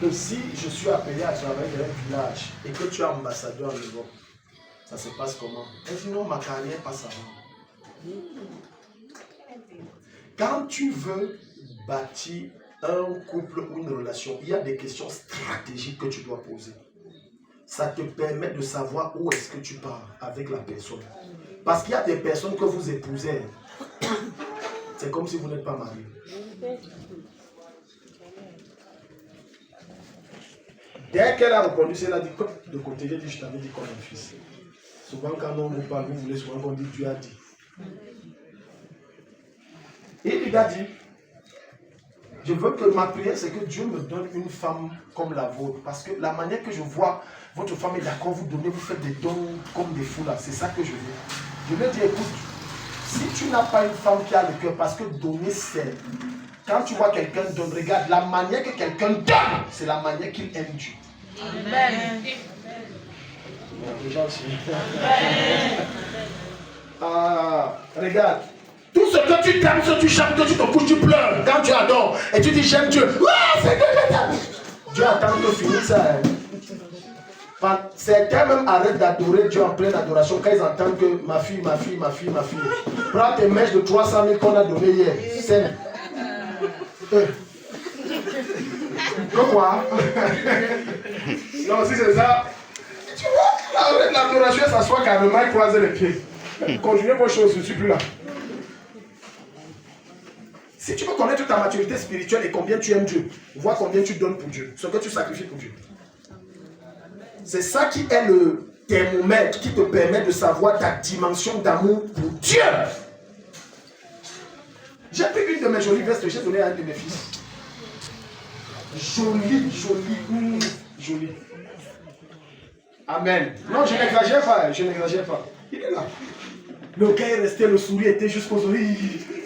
Que si je suis appelé à travailler dans un village et que tu es ambassadeur en Europe, ça se passe comment? Elle dit non, ma carrière passe avant. Quand tu veux bâtir un couple ou une relation, il y a des questions stratégiques que tu dois poser. Ça te permet de savoir où est-ce que tu pars avec la personne. Parce qu'il y a des personnes que vous épousez, c'est comme si vous n'êtes pas marié. Dès qu'elle a répondu, elle a dit de côté, j'ai dit, je t'avais dit comme un fils. Souvent quand on vous parle, vous voulez souvent qu'on dise Dieu a dit. Et il lui a dit, je veux que ma prière, c'est que Dieu me donne une femme comme la vôtre. Parce que la manière que je vois, votre femme est d'accord, vous donnez, vous faites des dons comme des fous là. C'est ça que je veux. Je lui ai dit, écoute, si tu n'as pas une femme qui a le cœur, parce que donner c'est... Quand tu vois quelqu'un donner, regarde, la manière que quelqu'un donne, c'est la manière qu'il aime Dieu. Amen. Regarde. Tout ce que tu t'aimes, ce que tu chantes, que tu te couches, tu pleures. Quand tu adores et tu dis j'aime Dieu. C'est que je t'aime. Dieu attend que finisse ça. Certains même arrêtent d'adorer Dieu en pleine adoration quand ils entendent que ma fille. Prends tes mèches de 300 000 qu'on a donné hier. C'est. Quoi? Non, si c'est ça. Tu vois, l'adoration s'assoit carrément et croiser les pieds. Continuez vos choses, je ne suis plus là. Si tu veux connaître ta maturité spirituelle et combien tu aimes Dieu, vois combien tu donnes pour Dieu, ce que tu sacrifies pour Dieu. C'est ça qui est le thermomètre qui te permet de savoir ta dimension d'amour pour Dieu. J'ai pris une de mes jolies vestes que j'ai donnée à un de mes fils. Jolie. Amen. Non, je n'exagère pas. Il est là. Le gars est resté, le sourire était jusqu'aux oreilles.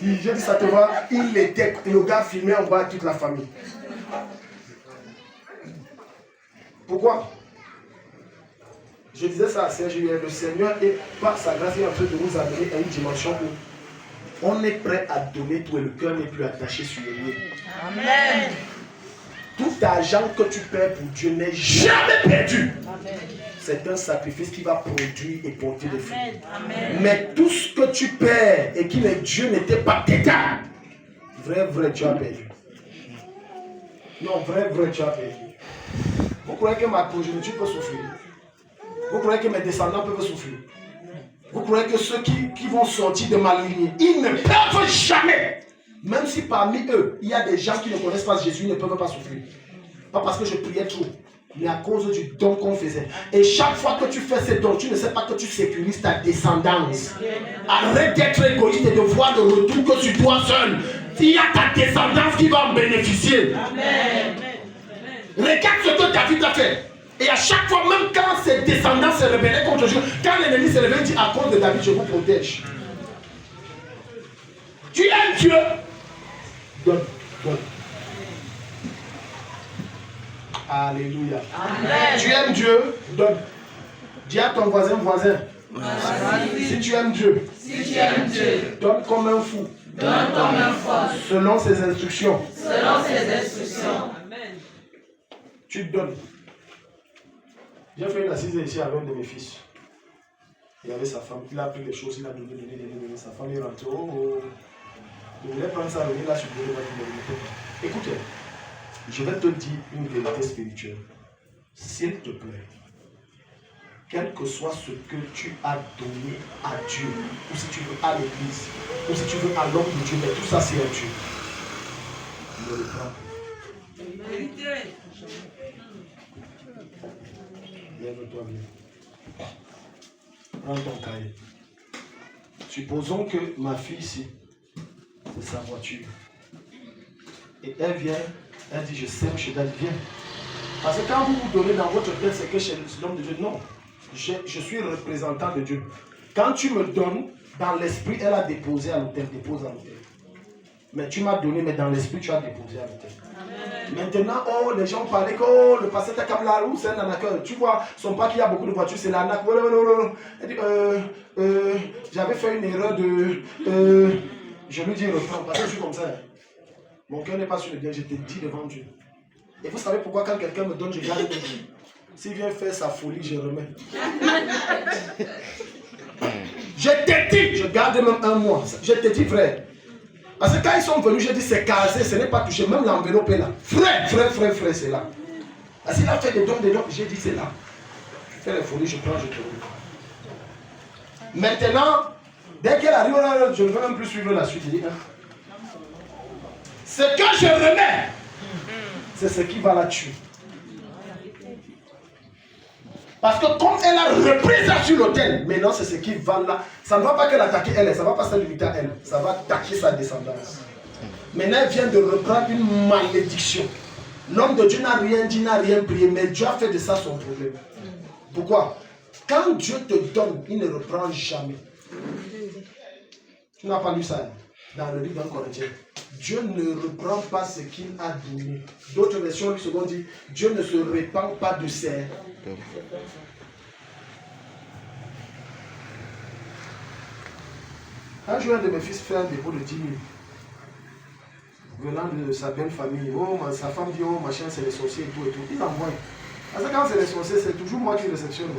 J'ai dit, ça te va. Il était, le gars filmait en bas toute la famille. Pourquoi? Je disais ça à Serge hier, le Seigneur est, par sa grâce, il est en train de nous amener à une dimension où on est prêt à donner tout et le cœur n'est plus attaché sur le nez. Amen. Tout argent que tu perds pour Dieu n'est jamais perdu. Amen. C'est un sacrifice qui va produire et porter des fruits. Mais tout ce que tu perds et qui n'est Dieu n'était pas dedans, vrai, tu as perdu. Non, vrai, tu as perdu. Vous croyez que ma progéniture peut souffrir? Vous croyez que mes descendants peuvent souffrir? Vous croyez que ceux qui vont sortir de ma lignée, ils ne peuvent jamais, même si parmi eux, il y a des gens qui ne connaissent pas Jésus, ils ne peuvent pas souffrir. Pas parce que je priais trop, mais à cause du don qu'on faisait. Et chaque fois que tu fais ces dons, tu ne sais pas que tu sécurises ta descendance. Arrête d'être égoïste et de voir le retour que tu dois seul. Il y a ta descendance qui va en bénéficier. Amen. Regarde ce que David a fait. Et à chaque fois, même quand ses descendants se rebellent contre Dieu, quand l'ennemi se réveille, il dit à cause de David, je vous protège. Tu aimes Dieu? Donne. Alléluia. Amen. Tu aimes Dieu? Donne. Dis à ton voisin. Si tu aimes Dieu, donne comme un fou. Selon ses instructions. Amen. Tu donnes. J'ai fait une assise ici avec un de mes fils. Il y avait sa femme, il a pris les choses, il a donné. Sa femme est rentrée. Il voulait prendre ça, il a supplié. Écoutez, je vais te dire une vérité spirituelle. S'il te plaît, quel que soit ce que tu as donné à Dieu, ou si tu veux à l'église, ou si tu veux à l'homme de Dieu, mais tout ça c'est à Dieu. Ne reprends plus. Lève-toi bien. Prends ton cahier. Supposons que ma fille ici, c'est sa voiture. Et elle vient, elle dit je sème chez Daddy, viens. Parce que quand vous vous donnez dans votre tête, c'est que chez l'homme de Dieu, non. Je suis représentant de Dieu. Quand tu me donnes, dans l'esprit, elle a déposé à l'autel, dépose à l'autel. Mais tu m'as donné, mais dans l'esprit, tu as déposé à l'autel. Maintenant, oh, les gens parlaient que oh, le pasteur Takamlarou, c'est un arnaqueur. Tu vois, son pas qu'il y a beaucoup de voitures, c'est l'arnaque. Elle dit, j'avais fait une erreur de... je lui dis, reprends, parce que je suis comme ça. Mon cœur n'est pas sur le bien, je te dis devant Dieu. Et vous savez pourquoi quand quelqu'un me donne, je garde mon Dieu. S'il vient faire sa folie, je remets. Je te dis, je garde même un mois. Je te dis, frère. Parce que quand ils sont venus, j'ai dit c'est casé, ce n'est pas touché, même l'enveloppe est là. Frère, c'est là. Parce qu'il a fait des dons, j'ai dit c'est là. Je fais les folies, je prends, je te roule. Maintenant, dès qu'elle arrive, je ne veux même plus suivre la suite. Ce que je remets, c'est ce qui va la tuer. Parce que comme elle a repris ça sur l'autel, maintenant c'est ce qui va là. Ça ne va pas que l'attaquer elle, ça ne va pas se limiter à elle. Ça va attaquer sa descendance. Maintenant elle vient de reprendre une malédiction. L'homme de Dieu n'a rien dit, n'a rien prié, mais Dieu a fait de ça son problème. Pourquoi? Quand Dieu te donne, il ne reprend jamais. Tu n'as pas lu ça dans le livre d'un Corinthien. Dieu ne reprend pas ce qu'il a donné. D'autres versions lui second dit, Dieu ne se répand pas de ses... Un jour, un de mes fils fait un dépôt de 10 000. Venant de sa belle famille. Oh, sa femme dit, oh, machin, c'est les sorciers et tout et tout. Il envoie. Parce que quand c'est les sorciers, c'est toujours moi qui réceptionne.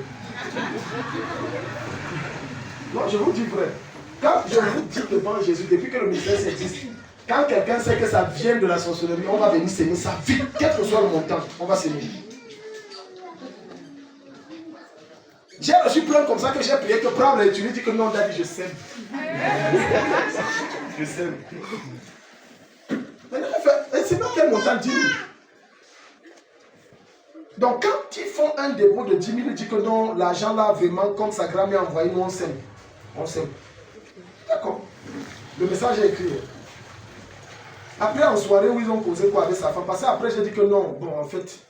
Non, je vous dis vrai. Quand je vous dis devant Jésus, depuis que le ministère existe, quand quelqu'un sait que ça vient de la sorcellerie, on va venir s'aimer ça vite, quel que soit le montant, on va s'aimer. J'ai reçu plein comme ça que j'ai prié que prendre et tu lui dis que non, Daddy, je sème. Je sème. C'est pas quel montant 10 000. Donc quand ils font un dépôt de 10 000, ils disent que non, l'argent là vraiment, comme sa grand-mère a envoyé, nous on sème. On sème. D'accord. Le message est écrit. Après en soirée où ils ont causé quoi avec sa femme, parce que après j'ai dit que non, bon en fait,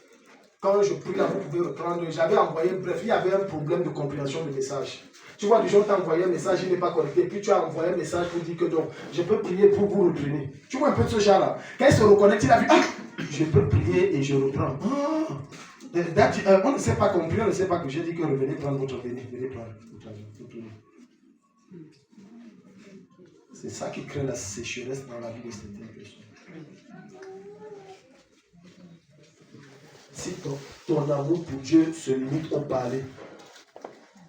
quand je prie là, vous pouvez reprendre, j'avais envoyé, bref, il y avait un problème de compréhension du message. Tu vois, du jour où tu as envoyé un message, il n'est pas connecté, puis tu as envoyé un message pour dire que non, je peux prier pour vous reprendre. Tu vois un peu de ce genre-là. Quand il se reconnecte, il a vu, ah, je peux prier et je reprends. Ah, on ne s'est pas compris, on ne sait pas que j'ai dit que revenez prendre votre venez prendre. C'est ça qui crée la sécheresse dans la vie de certaines personnes. Si ton amour pour Dieu se limite au parler,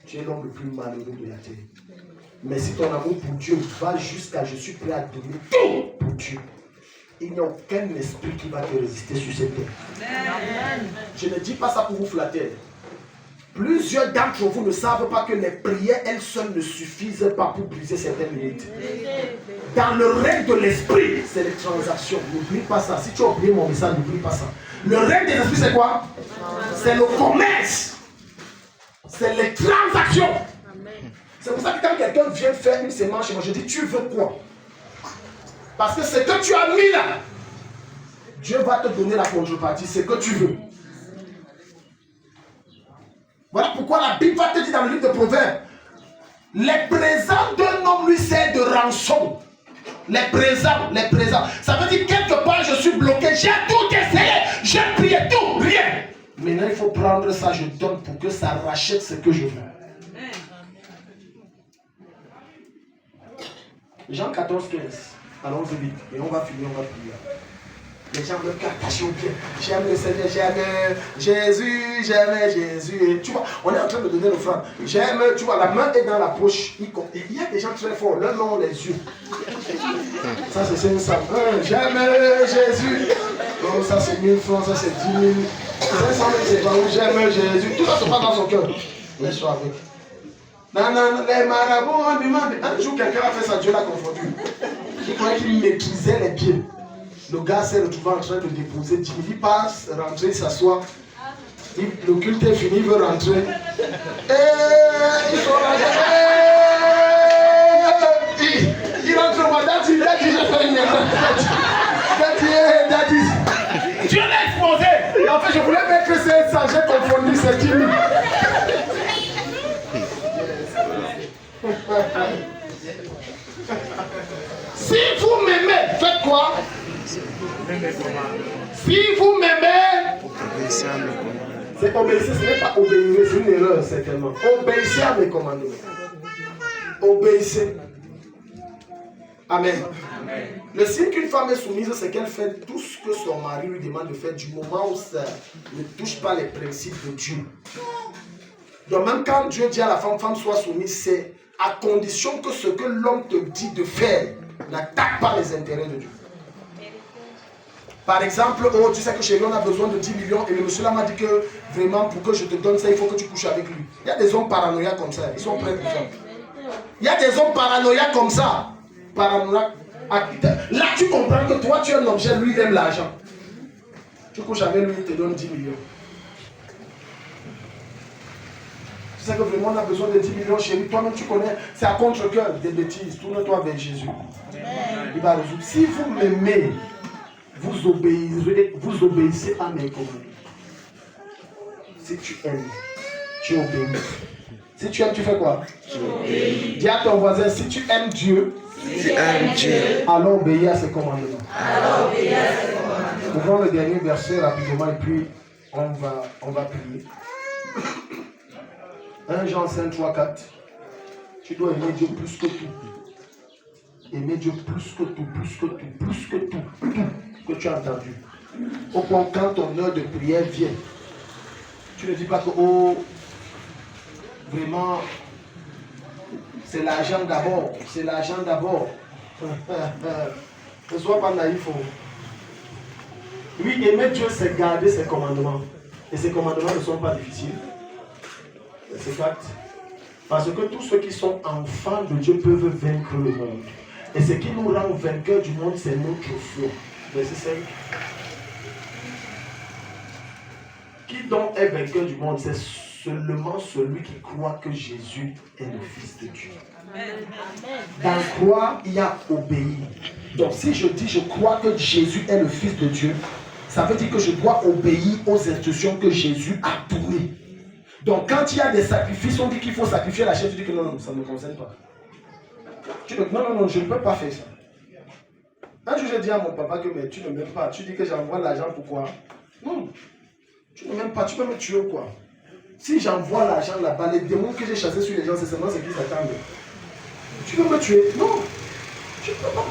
tu es l'homme le plus malheureux de la terre. Mais si ton amour pour Dieu va jusqu'à je suis prêt à donner tout pour Dieu, il n'y a aucun esprit qui va te résister sur cette terre. Amen. Je ne dis pas ça pour vous flatter. Plusieurs d'entre vous ne savent pas que les prières elles seules ne suffisent pas pour briser certaines limites. Dans le règne de l'esprit, c'est les transactions. N'oublie pas ça. Si tu as oublié mon message, n'oublie pas ça. Le règne de l'esprit, c'est quoi? C'est le commerce. C'est les transactions. C'est pour ça que quand quelqu'un vient faire une sémence chez moi, je dis, tu veux quoi? Parce que ce que tu as mis là, Dieu va te donner la contrepartie, c'est que tu veux. Voilà pourquoi la Bible va te dire dans le livre de Proverbes, les présents d'un homme lui servent de rançon. Les présents. Ça veut dire quelque part je suis bloqué, j'ai tout essayé, j'ai prié tout, rien. Maintenant il faut prendre ça, je donne pour que ça rachète ce que je veux. Jean 14, 15. Allons-y vite. Et on va finir, on va prier. Les gens me attachent au pied. J'aime le Seigneur, j'aime Jésus, j'aime Jésus. Et tu vois, on est en train de donner l'offrande. J'aime, tu vois, la main est dans la poche. Il y a des gens très forts, leur nom, les yeux. Ça, c'est une somme. J'aime Jésus. Oh, ça, c'est 1000 francs, ça, c'est 10 000. 500 000, c'est pas où j'aime Jésus. Tout ça se passe dans son cœur. Laisse-toi avec. Non, les marabouts, on demande. Un jour, quelqu'un a fait ça, Dieu l'a confondu. Il croyait qu'il maîtrisait les pieds. Le gars s'est retrouvé en train de déposer 10 000. Il passe, rentrer, s'assoit. Le culte est fini, il veut rentrer. Ils sont rentrés. Il rentre au mois daddy, j'ai fait une erreur. Daddy. Dieu l'a exposé. En fait, je voulais mettre que c'est ça, j'ai confondu, c'est 10 000. Si vous m'aimez, faites quoi? Si vous m'aimez, c'est obéissez, ce n'est pas obéir, c'est une erreur certainement. Obéissez à mes commandements. Obéissez. Amen. Le signe qu'une femme est soumise, c'est qu'elle fait tout ce que son mari lui demande de faire du moment où ça ne touche pas les principes de Dieu. Donc même quand Dieu dit à la femme, sois soumise, c'est à condition que ce que l'homme te dit de faire n'attaque pas les intérêts de Dieu. Par exemple, oh, tu sais que chez lui on a besoin de 10 millions et le monsieur là m'a dit que vraiment pour que je te donne ça, il faut que tu couches avec lui. Il y a des hommes paranoïaques comme ça, ils sont prêts pour ça. Il y a des hommes paranoïaques comme ça. Paranoïaques. Là tu comprends que toi tu es un objet, lui il aime l'argent. Tu couches avec lui, il te donne 10 millions. Tu sais que vraiment on a besoin de 10 millions chez lui, toi-même tu connais, c'est à contre-cœur des bêtises. Tourne-toi vers Jésus. Il va résoudre. Si vous m'aimez, vous obéissez à mes commandements. Si tu aimes, tu obéis. Si tu aimes, tu fais quoi? Tu obéis. Dis à ton voisin, si tu aimes Dieu, alors obéis à ses commandements. Ouvrons le dernier verset rapidement et puis on va prier. 1 Jean 5, 3, 4. Tu dois aimer Dieu plus que tout. Aimer Dieu plus que tout, tout que tu as entendu. Au point quand ton heure de prière vient, tu ne dis pas que oh, vraiment, c'est l'argent d'abord, Ne sois pas naïf. Oui, aimer Dieu, c'est garder ses commandements. Et ses commandements ne sont pas difficiles. C'est fact. Parce que tous ceux qui sont enfants de Dieu peuvent vaincre le monde. Et ce qui nous rend vainqueurs du monde, c'est notre foi. Verset 5. Qui donc est vainqueur du monde? C'est seulement celui qui croit que Jésus est le Fils de Dieu. Dans croire, il y a obéir. Donc si je dis je crois que Jésus est le Fils de Dieu, ça veut dire que je dois obéir aux instructions que Jésus a données. Donc quand il y a des sacrifices, on dit qu'il faut sacrifier la chair, tu dis que non, ça ne me concerne pas. Tu dis non, je ne peux pas faire ça. Un jour, j'ai dit à mon papa que mais tu ne m'aimes pas. Tu dis que j'envoie l'argent, pourquoi? Non, tu ne m'aimes pas, tu peux me tuer ou quoi? Si j'envoie l'argent là-bas, les démons que j'ai chassés sur les gens, c'est seulement ce qu'ils attendent. Tu veux me tuer? Non, tu ne peux pas.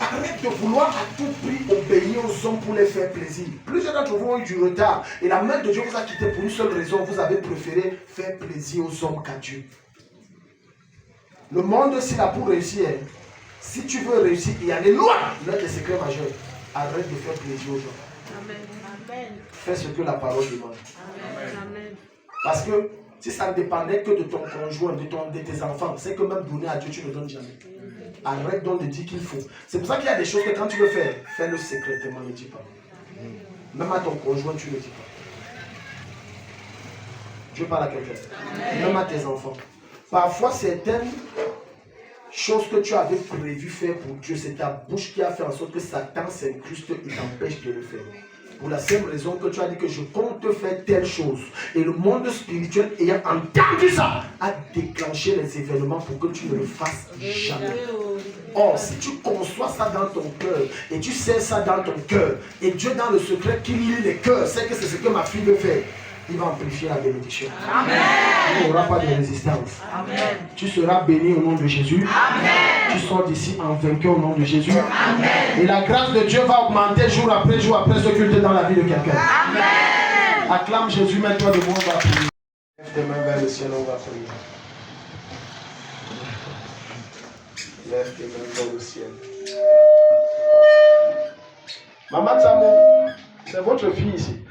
Arrête de vouloir à tout prix obéir aux hommes pour les faire plaisir. Plusieurs d'entre vous ont eu du retard et la main de Dieu vous a quitté pour une seule raison. Vous avez préféré faire plaisir aux hommes qu'à Dieu. Le monde, c'est là pour réussir. Si tu veux réussir, il y a des lois. L'un des secrets majeurs. Arrête de faire plaisir aux gens. Amen. Fais ce que la parole demande. Amen. Parce que si ça ne dépendait que de ton conjoint, de tes enfants, c'est que même donner à Dieu, tu ne donnes jamais. Arrête donc de dire qu'il faut. C'est pour ça qu'il y a des choses que quand tu veux faire, fais-le secrètement, ne dis pas. Même à ton conjoint, tu ne dis pas. Dieu parle à quelqu'un. Même à tes enfants. Parfois, certaines choses que tu avais prévu faire pour Dieu, c'est ta bouche qui a fait en sorte que Satan s'incruste et t'empêche de le faire. Pour la simple raison que tu as dit que je compte faire telle chose. Et le monde spirituel ayant entendu ça, a déclenché les événements pour que tu ne le fasses jamais. Or, si tu conçois ça dans ton cœur, et tu sais ça dans ton cœur, et Dieu dans le secret qui lit les cœurs, sait que c'est ce que ma fille veut faire, il va amplifier la bénédiction. Amen. Il n'y aura pas de résistance. Amen. Tu seras béni au nom de Jésus. Amen. Tu sors d'ici en vainqueur au nom de Jésus. Amen. Et la grâce de Dieu va augmenter jour après ce culte dans la vie de quelqu'un. Amen. Acclame Jésus, mets-toi debout, on va prier. Lève tes mains vers le ciel, on va prier. Lève tes mains vers le ciel. Maman Tamou, c'est votre fille ici.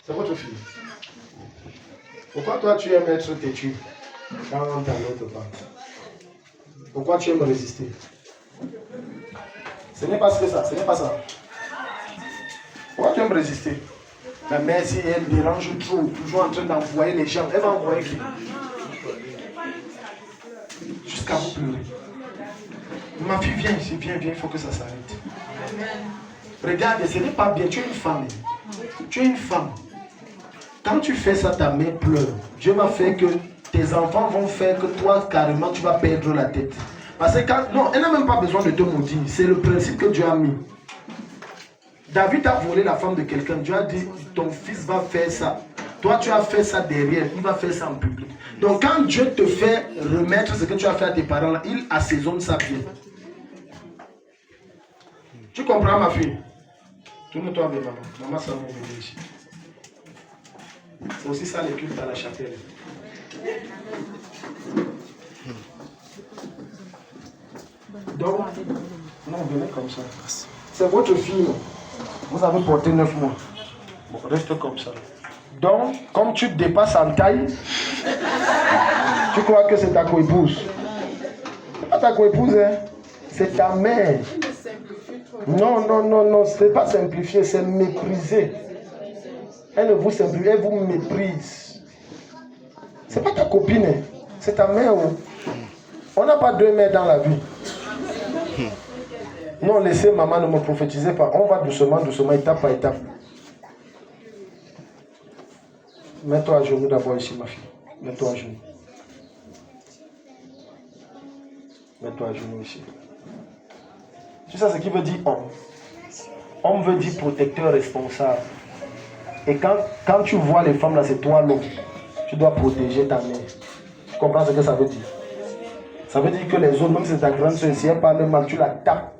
C'est votre fille. Pourquoi toi tu aimes être têtu quand on t'en l'autre part? Pourquoi tu aimes résister? Ce n'est pas ça, ce n'est pas ça. Pourquoi tu aimes résister? La mère, si elle dérange trop, toujours en train d'envoyer les gens, elle va envoyer qui? Jusqu'à vous pleurer. Ma fille, viens ici, viens, il faut que ça s'arrête. Regarde, ce n'est pas bien, tu es une femme. Tu es une femme. Quand tu fais ça, ta mère pleure. Dieu va faire que tes enfants vont faire que toi, carrément, tu vas perdre la tête. Parce que quand... Non, elle n'a même pas besoin de te maudire. C'est le principe que Dieu a mis. David a volé la femme de quelqu'un. Dieu a dit, ton fils va faire ça. Toi, tu as fait ça derrière. Il va faire ça en public. Donc, quand Dieu te fait remettre ce que tu as fait à tes parents, là, il assaisonne ça bien. Tu comprends, ma fille? Tourne-toi avec maman. Maman, ça va venir ici. C'est aussi ça les cultes à la chapelle. Donc, non, venez comme ça. C'est votre fille. Vous avez porté 9 mois. Bon, reste comme ça. Donc, comme tu te dépasses en taille, tu crois que c'est ta coépouse. C'est pas ta coépouse, hein? C'est ta mère. Non, c'est pas simplifié, c'est mépriser. Elle ne vous simplifie, elle vous méprise. C'est pas ta copine, hein? C'est ta mère. On n'a pas deux mères dans la vie. Non, laissez maman, ne me prophétisez pas. On va doucement, étape par étape. Mets-toi à genoux d'abord ici, ma fille. Mets-toi à genoux. Mets-toi à genoux ici. Tu sais ce qui veut dire homme? Homme veut dire protecteur responsable. Et quand tu vois les femmes là, c'est toi l'homme. Tu dois protéger ta mère. Tu comprends ce que ça veut dire? Ça veut dire que les autres, même si c'est ta grande soeur, si elle parle mal, tu la tapes.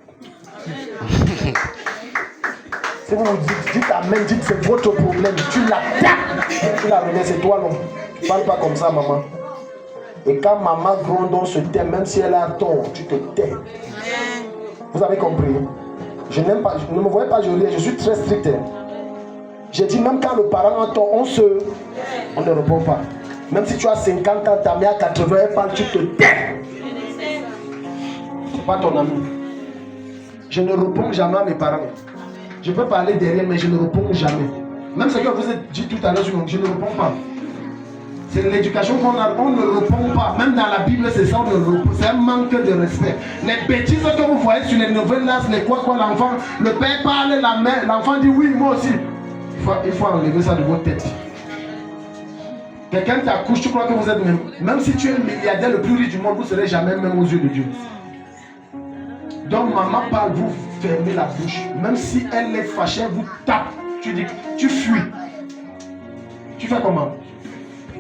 Si vous vous dites amen, dites c'est votre problème, tu la tapes. Tu la remets, c'est toi l'homme. Tu ne parles pas comme ça, maman. Et quand maman gronde, on se tait, même si elle a tort, tu te tais. Vous avez compris? Je n'aime pas, ne me voyez pas joli, je suis très strict. J'ai dit, même quand le parent a tort, on ne répond pas. Même si tu as 50 ans, ta mère à 80, elle parle, tu te tais. C'est pas ton ami. Je ne réponds jamais à mes parents. Je peux parler derrière, mais je ne réponds jamais. Même ce que vous avez dit tout à l'heure, je ne réponds pas. C'est l'éducation qu'on a, on ne répond pas. Même dans la Bible, c'est ça, on ne répond. C'est un manque de respect. Les bêtises que vous voyez sur les nouvelles là, les quoi, l'enfant, le père parle, la mère, l'enfant dit oui, moi aussi. Il faut enlever ça de votre tête. Quelqu'un t'accouche, tu crois que vous êtes même. Même si tu es le milliardaire le plus riche du monde, vous ne serez jamais même aux yeux de Dieu. Donc maman parle, vous fermez la bouche. Même si elle est fâchée, elle vous tape. Tu dis, tu fuis. Tu fais comment?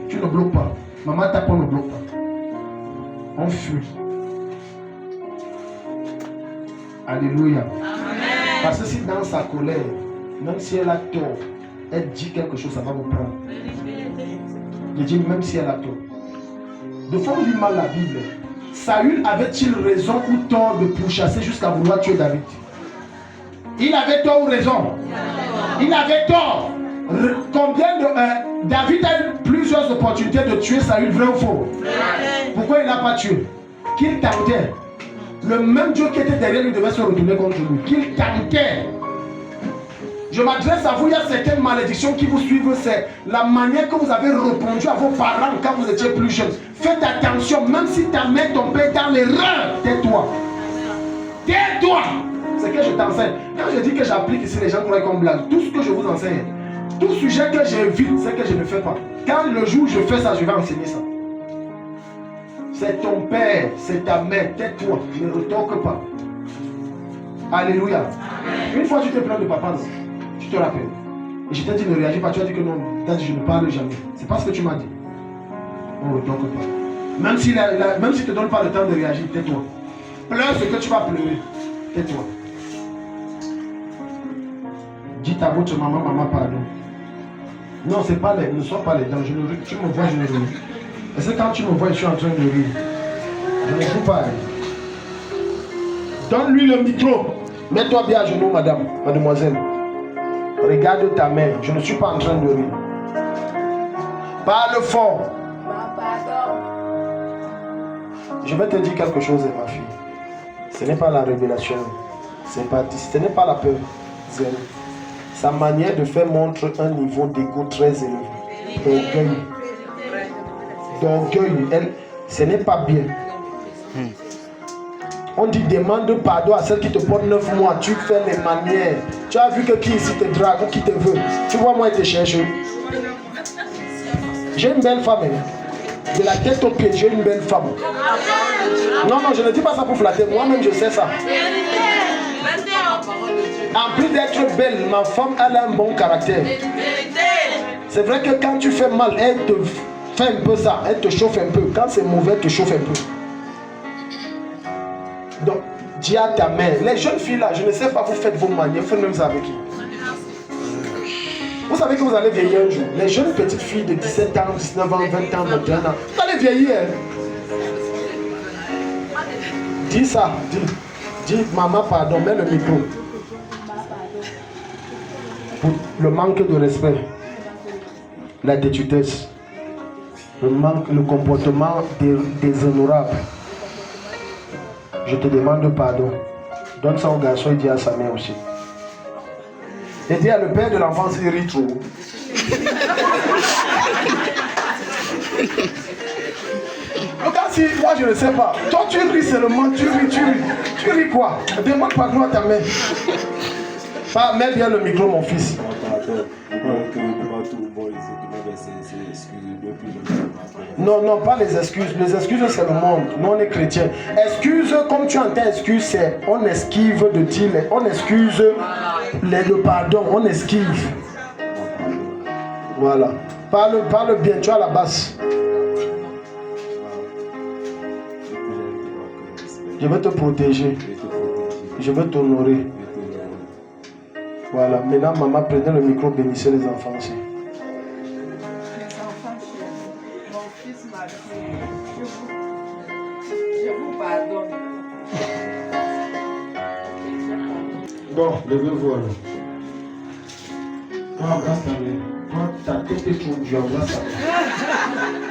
Tu ne bloques pas. Maman tape, on ne bloque pas. On fuit. Alléluia. Amen. Parce que si dans sa colère, même si elle a tort, elle dit quelque chose, ça va vous prendre. Je dis même si elle a tort. De fois on lit mal la Bible. Saül avait-il raison ou tort de pourchasser jusqu'à vouloir tuer David? Il avait tort ou raison? Il avait tort. Combien de... David a eu plusieurs opportunités de tuer Saül, vrai ou faux? Pourquoi il n'a pas tué? Qu'il tentait. Le même Dieu qui était derrière lui devait se retourner contre lui. Qu'il tentait. Je m'adresse à vous, il y a certaines malédictions qui vous suivent, c'est la manière que vous avez répondu à vos parents quand vous étiez plus jeunes. Faites attention, même si ta mère, ton père est dans l'erreur, tais-toi. Tais-toi. C'est que je t'enseigne. Quand je dis que j'applique ici, les gens croient qu'on blague. Tout ce que je vous enseigne, tout sujet que j'évite, c'est que je ne fais pas. Quand le jour où je fais ça, je vais enseigner ça. C'est ton père, c'est ta mère, tais-toi, ne retorque pas. Alléluia. Une fois tu te plains de papa, non? Tu te rappelles. Et je t'ai dit ne réagis pas, tu as dit que non, tu as dit je ne parle jamais. C'est pas ce que tu m'as dit. On ne retorque pas. Même s'il ne te donne pas le temps de réagir, tais-toi. Pleure ce que tu vas pleurer. Tais-toi. Dites à votre maman, maman, pardon. Non, c'est pas les, ne sont pas les dents. Tu me vois, je ne ris. Et c'est quand tu me vois, je suis en train de rire. Je ne fous pas. Donne-lui le micro. Mets-toi bien à genoux, madame, mademoiselle. Regarde ta mère. Je ne suis pas en train de rire. Parle fort. Je vais te dire quelque chose, ma fille. Ce n'est pas la révélation. Ce n'est pas la peur. Zéro. Sa manière de faire montre un niveau d'ego très élevé. D'orgueil. Ce n'est pas bien. On dit demande pardon à celle qui te porte 9 mois. Tu fais les manières. Tu as vu que qui ici te drague ou qui te veut. Tu vois moi, il te cherche. J'ai une belle femme. De la tête aux pieds, j'ai une belle femme. Non, je ne dis pas ça pour flatter. Moi-même, je sais ça. En plus d'être belle, ma femme, elle a un bon caractère. C'est vrai que quand tu fais mal, elle te fait un peu ça. Elle te chauffe un peu. Quand c'est mauvais, elle te chauffe un peu. Donc, dis à ta mère. Les jeunes filles là, je ne sais pas, vous faites vos manières. Faites même ça avec qui? Vous savez que vous allez vieillir un jour. Les jeunes petites filles de 17 ans, 19 ans, 20 ans, 21 ans, vous allez vieillir. Dis ça, dis maman pardon, mets le micro. Pour le manque de respect, la détutesse, le comportement déshonorable. Je te demande pardon. Donne ça au garçon et dis à sa mère aussi. Et dis à le père de l'enfant s'il rit trop. Regarde si moi je ne sais pas. Toi tu ris seulement, tu ris. Tu ris quoi? Demande pardon à ta mère. Mets bien le micro mon fils. Non, pas les excuses. Les excuses, c'est le monde. Nous, on est chrétiens. Excuse, comme tu entends excuse, c'est on esquive de dire, on excuse le pardon, on esquive. Voilà. Parle bien, tu as la basse. Je vais te protéger. Je vais t'honorer. Voilà. Maintenant, maman, prenez le micro, bénissez les enfants aussi. Bon, levez-vous alors. Embrasse ta mère. Toi, ta tête est trop dure, embrasse ta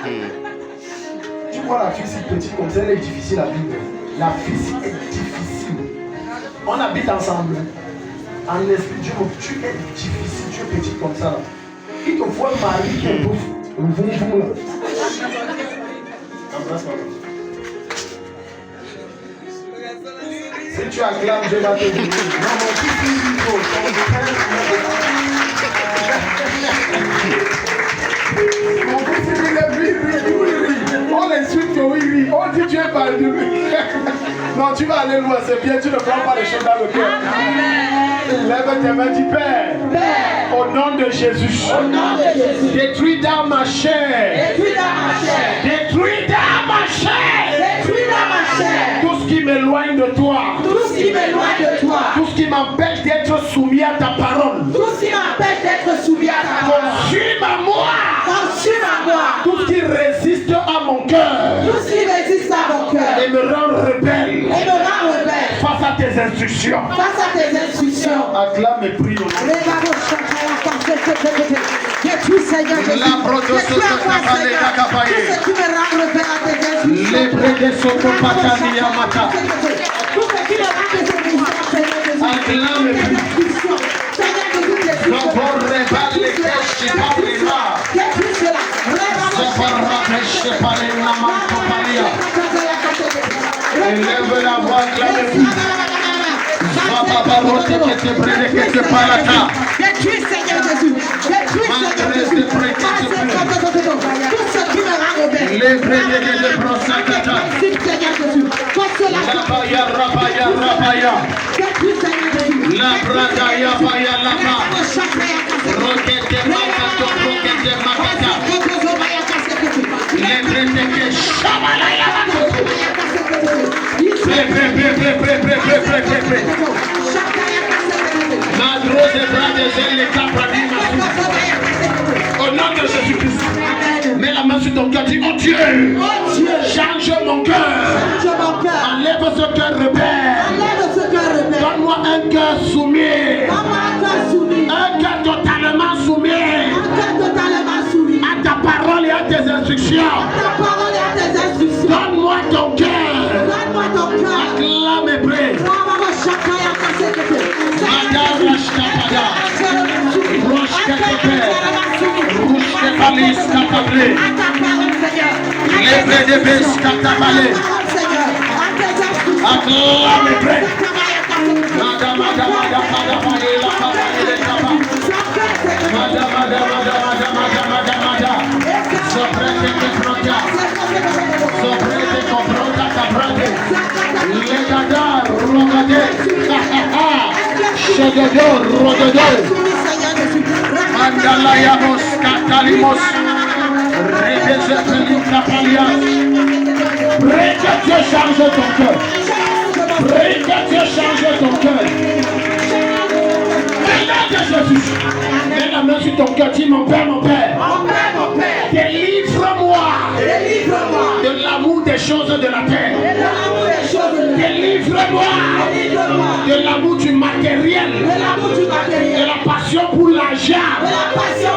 mère. Tu vois la fille si petite comme ça, elle est difficile à vivre. La fille est difficile. On habite ensemble. En esprit, tu es difficile, tu es petite comme ça. Là. Il te faut un mari qui est bouffe. Embrasse maman. Si tu acclames, je vais te dire. Non, mon fils, mon fils, il est oui. On l'insulte, oui. On dit tu es mal de lui. Non, tu vas aller loin, c'est bien, tu ne prends pas les choses dans le cœur. Lève tes mains, dis Père. Au nom de Jésus. Détruis dans ma chair. Détruis dans ma chair. Tout ce qui m'éloigne de toi. Tout ce qui m'empêche d'être soumis à ta parole. Consume-moi. Tout ce qui résiste à mon cœur. Et me rend rebelle. Face à tes instructions. Acclame et prie au nom. Acclame et prie. Élève la voix, acclame et prie.
Détruis, Seigneur Jésus. Détruis, Seigneur Jésus. Tout ce qui me rend rebelle. Seigneur Jésus. Détruis, Seigneur Jésus.
La bradaya baya lama. Rokete makato rokete makata. Le breteke shabalaya. Madro de brades les capradima. Au nom de Jésus-Christ. Mets la main sur ton cœur, dis oh Dieu, change mon cœur. Enlève ce cœur rebelle. Donne-moi un cœur soumis. Un cœur totalement soumis à ta parole et à tes instructions. Donne-moi ton cœur.
Prie que Dieu change ton cœur. Prie que Dieu change ton cœur. Maintenant que Jésus, mets la main sur ton cœur, dis mon Père, délivre-moi de l'amour des choses de la terre. Délivre-moi de l'amour du matériel, de la passion pour l'argent.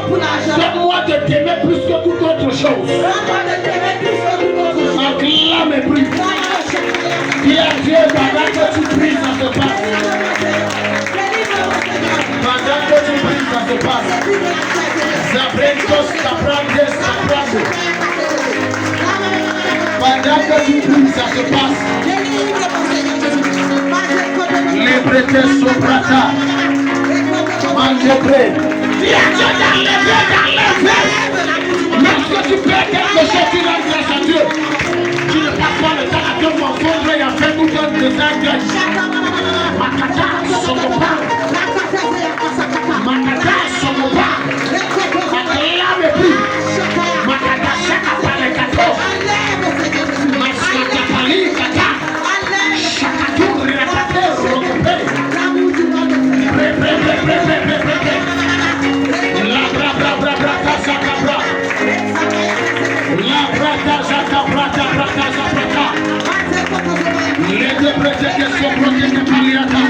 Donne-moi de t'aimer plus que toute autre chose. Acclame et prie. Dis à Dieu pendant que tu pries, ça se passe. Pendant que tu pries, ça se passe. Pendant que tu pries, ça se passe. Libre-te soprata. Mange-pré. Dis à Dieu d'enlever. Même si tu fais quelque chose, tu rends grâce à Dieu. Tu ne passes pas le temps à te confondre et à faire tout un désengage. Makata, somopa. Makata, somopa. Acclame et prie. Makata, chakapa le kato. Masaka pali kata. Chakatou riapate rokope. Pré. La bra sakabra. La brata sakabra. Les deux prêtres qui sont bloqués de Paliata.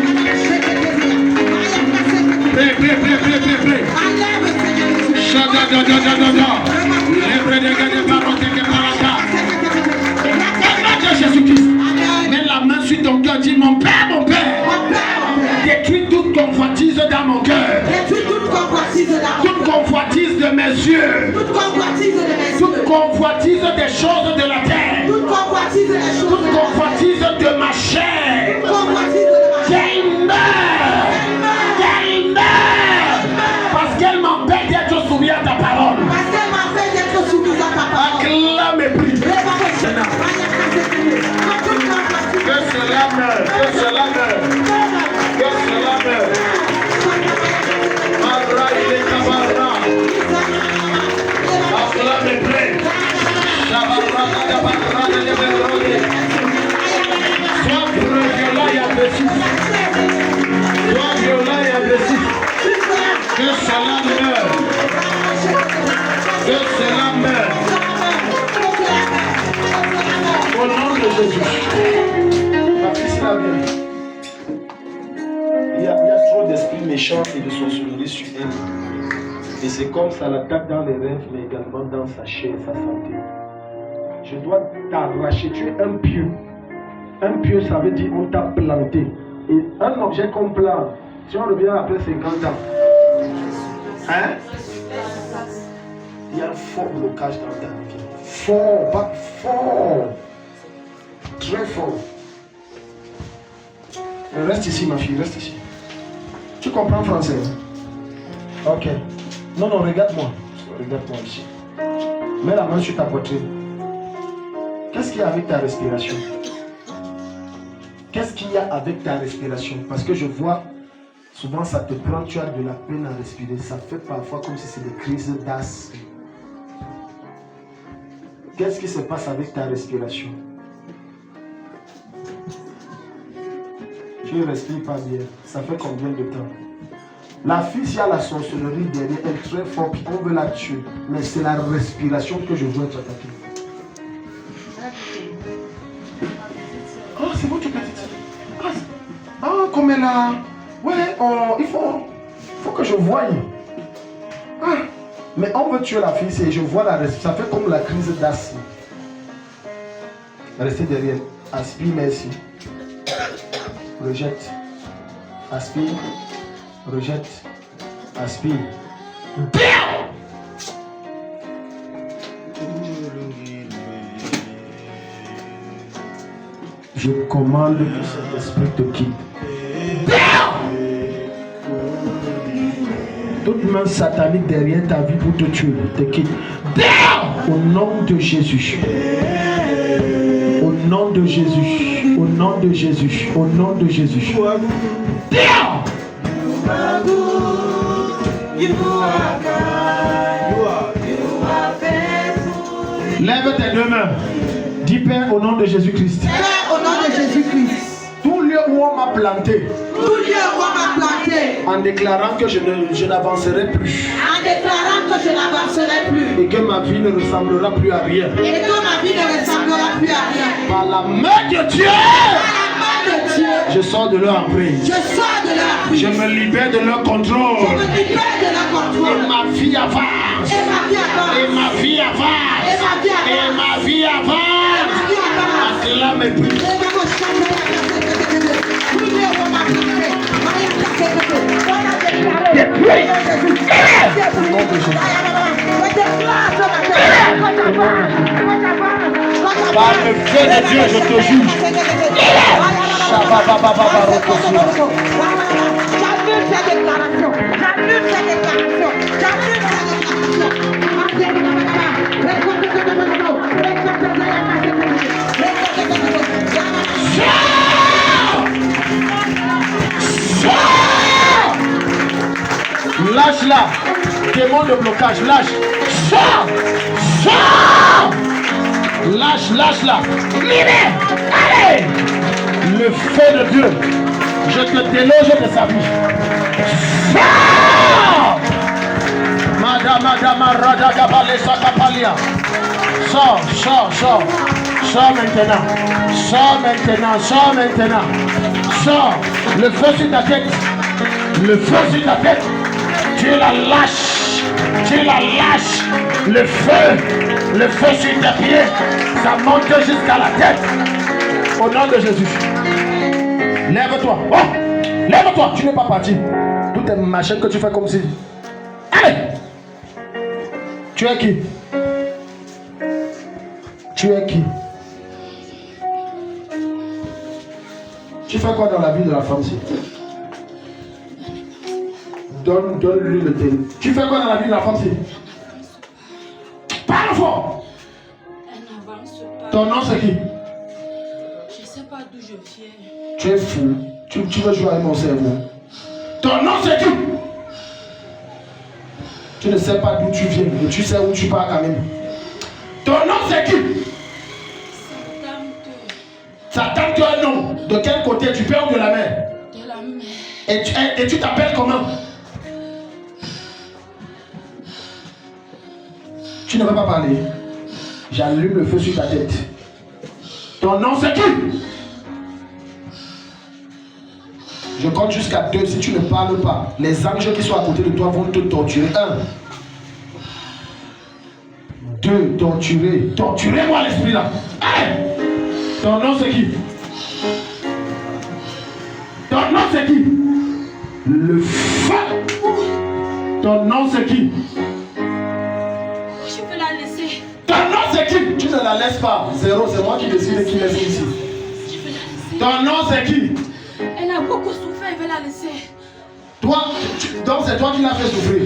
Pré. Chada. Les prêtres de Baroté de Palata. Jésus-Christ, mets la main sur ton cœur, dis mon Père, détruis toute convoitise dans mon cœur, toute convoitise de mes yeux, toute convoitise des choses de la terre, toute convoitise de ma chair, qu'elle meure, parce qu'elle m'empêche d'être soumis à ta parole. Acclame et prie. Que cela meure. Mara il est Kabara. Acclame et prie. Sois violent et agressif. Que cela meure. Au nom de Jésus. Ma fille va bien. Il y a trop d'esprits méchants et de sorcellerie sur elle. Et c'est comme ça l'attaque dans les rêves, mais également dans sa chair, sa santé. Je dois t'arracher. Tu es un pieu. Un pieu, ça veut dire on t'a planté. Et un objet qu'on plante, si on revient après 50 ans, hein? Il y a un fort blocage dans ta vie. Fort, pas fort. Très fort. Reste ici, ma fille, reste ici. Tu comprends français? Ok. Non, regarde-moi. Regarde-moi ici. Mets la main sur ta poitrine. Qu'est-ce qu'il y a avec ta respiration? Qu'est-ce qu'il y a avec ta respiration? Parce que je vois, souvent ça te prend, tu as de la peine à respirer. Ça fait parfois comme si c'est des crises d'asthme. Qu'est-ce qui se passe avec ta respiration? Tu ne respires pas bien. Ça fait combien de temps? La fille, si elle a la sorcellerie derrière, elle est très forte, puis on veut la tuer. Mais c'est la respiration que je veux être attaqué. Ah, c'est votre petite. Comme elle a... Ouais, il faut que je voie. Ah, mais on veut tuer la fille, et je vois la respiration. Ça fait comme la crise d'asthme. Restez derrière. Aspire, merci. Rejette. Aspire.
Rejette. Aspire. Down! Je commande que cet esprit te quitte. Toute main satanique derrière ta vie pour te tuer, te quitte. Au nom de Jésus. Au nom de Jésus. Au nom de Jésus. Au nom de Jésus. Lève tes deux mains. Dis Père au nom de Jésus-Christ.
Père, au nom de Jésus-Christ.
Tout lieu où on m'a planté.
Tout lieu où on m'a planté.
En déclarant que je n'avancerai plus.
En déclarant que je n'avancerai plus.
Et que ma vie ne ressemblera plus à rien.
Et que ma vie ne ressemblera plus à rien.
Par la main de Dieu.
Par la main de Dieu.
Je sors de leur emprise.
Je sors de leur emprise.
Je me libère de leur contrôle.
Je me libère de leur contrôle.
Et ma vie avance.
Et ma vie avance.
Et ma vie avance.
Et ma vie avance.
Et ma vie avance.
Ma vie avance.
Acclame et prie. Par le feu de Dieu, je te juge.
J'annule cette déclaration. J'annule cette déclaration. J'annule cette
Lâche là. Démon de blocage, lâche. Sors. Sors. Lâche, lâche là. Libère. Allez. Le feu de Dieu. Je te déloge de sa vie. Sors. Madame Radagabale Sakapalia. Sors, sors, sors. Sors maintenant. Sors maintenant. Sors maintenant. Sors. Le feu sur ta tête. Le feu sur ta tête. Tu la lâches. Tu la lâches. Le feu sur tes pieds. Ça monte jusqu'à la tête. Au nom de Jésus. Lève-toi. Oh, lève-toi. Tu n'es pas parti. Toutes tes machines que tu fais comme si. Allez. Tu es qui? Tu es qui? Tu fais quoi dans la vie de la femme ci? Donne-lui le thé. Tu fais quoi dans la vie de la femme ci? Parle fort.
Elle n'avance pas.
Ton nom c'est qui?
Je ne sais pas d'où je viens.
Tu es fou. Tu veux jouer avec mon cerveau. Ton nom c'est qui? Tu ne sais pas d'où tu viens, mais tu sais où tu pars quand même. Ton nom c'est qui? Sa tante un nom. De quel côté? Du père ou de la mère?
De la mer.
Et tu t'appelles comment? Tu ne veux pas parler. J'allume le feu sur ta tête. Ton nom c'est qui? Je compte jusqu'à 2. Si tu ne parles pas, les anges qui sont à côté de toi vont te torturer. 1. 2. Torturer. Torturez-moi l'esprit là. Hey! Ton nom c'est qui? Ton nom c'est qui? Le feu. Ton nom c'est qui?
Je peux la laisser.
Ton nom c'est qui? Tu ne la laisses pas. 0, c'est moi qui décide qui laisse ici.
Je peux la laisser.
Ton nom c'est qui?
Elle a beaucoup souffert, je vais la laisser.
Toi, donc c'est toi qui l'as fait souffrir.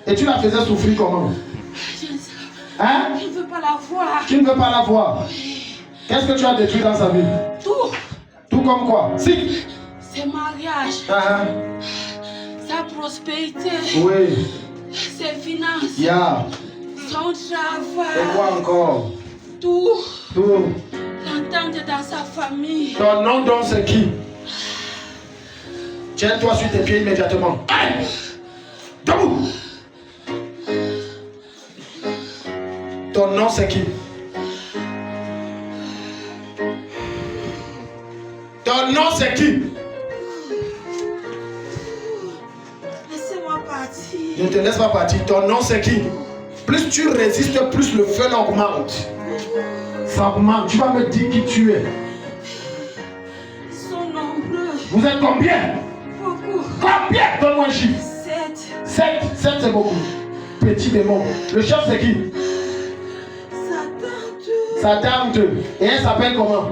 Et tu la faisais souffrir comment?
Je ne sais pas.
Hein?
Je ne veux pas la voir.
Tu ne veux pas la voir. Qu'est-ce que tu as détruit dans sa vie?
Tout.
Tout comme quoi? Si.
Ses mariages, sa prospérité,
Oui.
ses finances,
Yeah.
son travail.
Et quoi encore?
Tout.
Tout.
L'entente dans sa famille.
Ton nom donc c'est qui? Tiens-toi sur tes pieds immédiatement. Allez! Debout! Ton nom c'est qui? Ton nom c'est qui?
Laissez-moi partir.
Je ne te laisse pas partir. Ton nom c'est qui? Plus tu résistes, plus le feu augmente. Ça augmente. Tu vas me dire qui tu es.
Ils sont nombreux.
Vous êtes combien?
Beaucoup.
Combien? Donne-moi un chiffre. 7. 7 c'est beaucoup. Petit démon. Le chef c'est qui? Sa tante. Et elle s'appelle comment?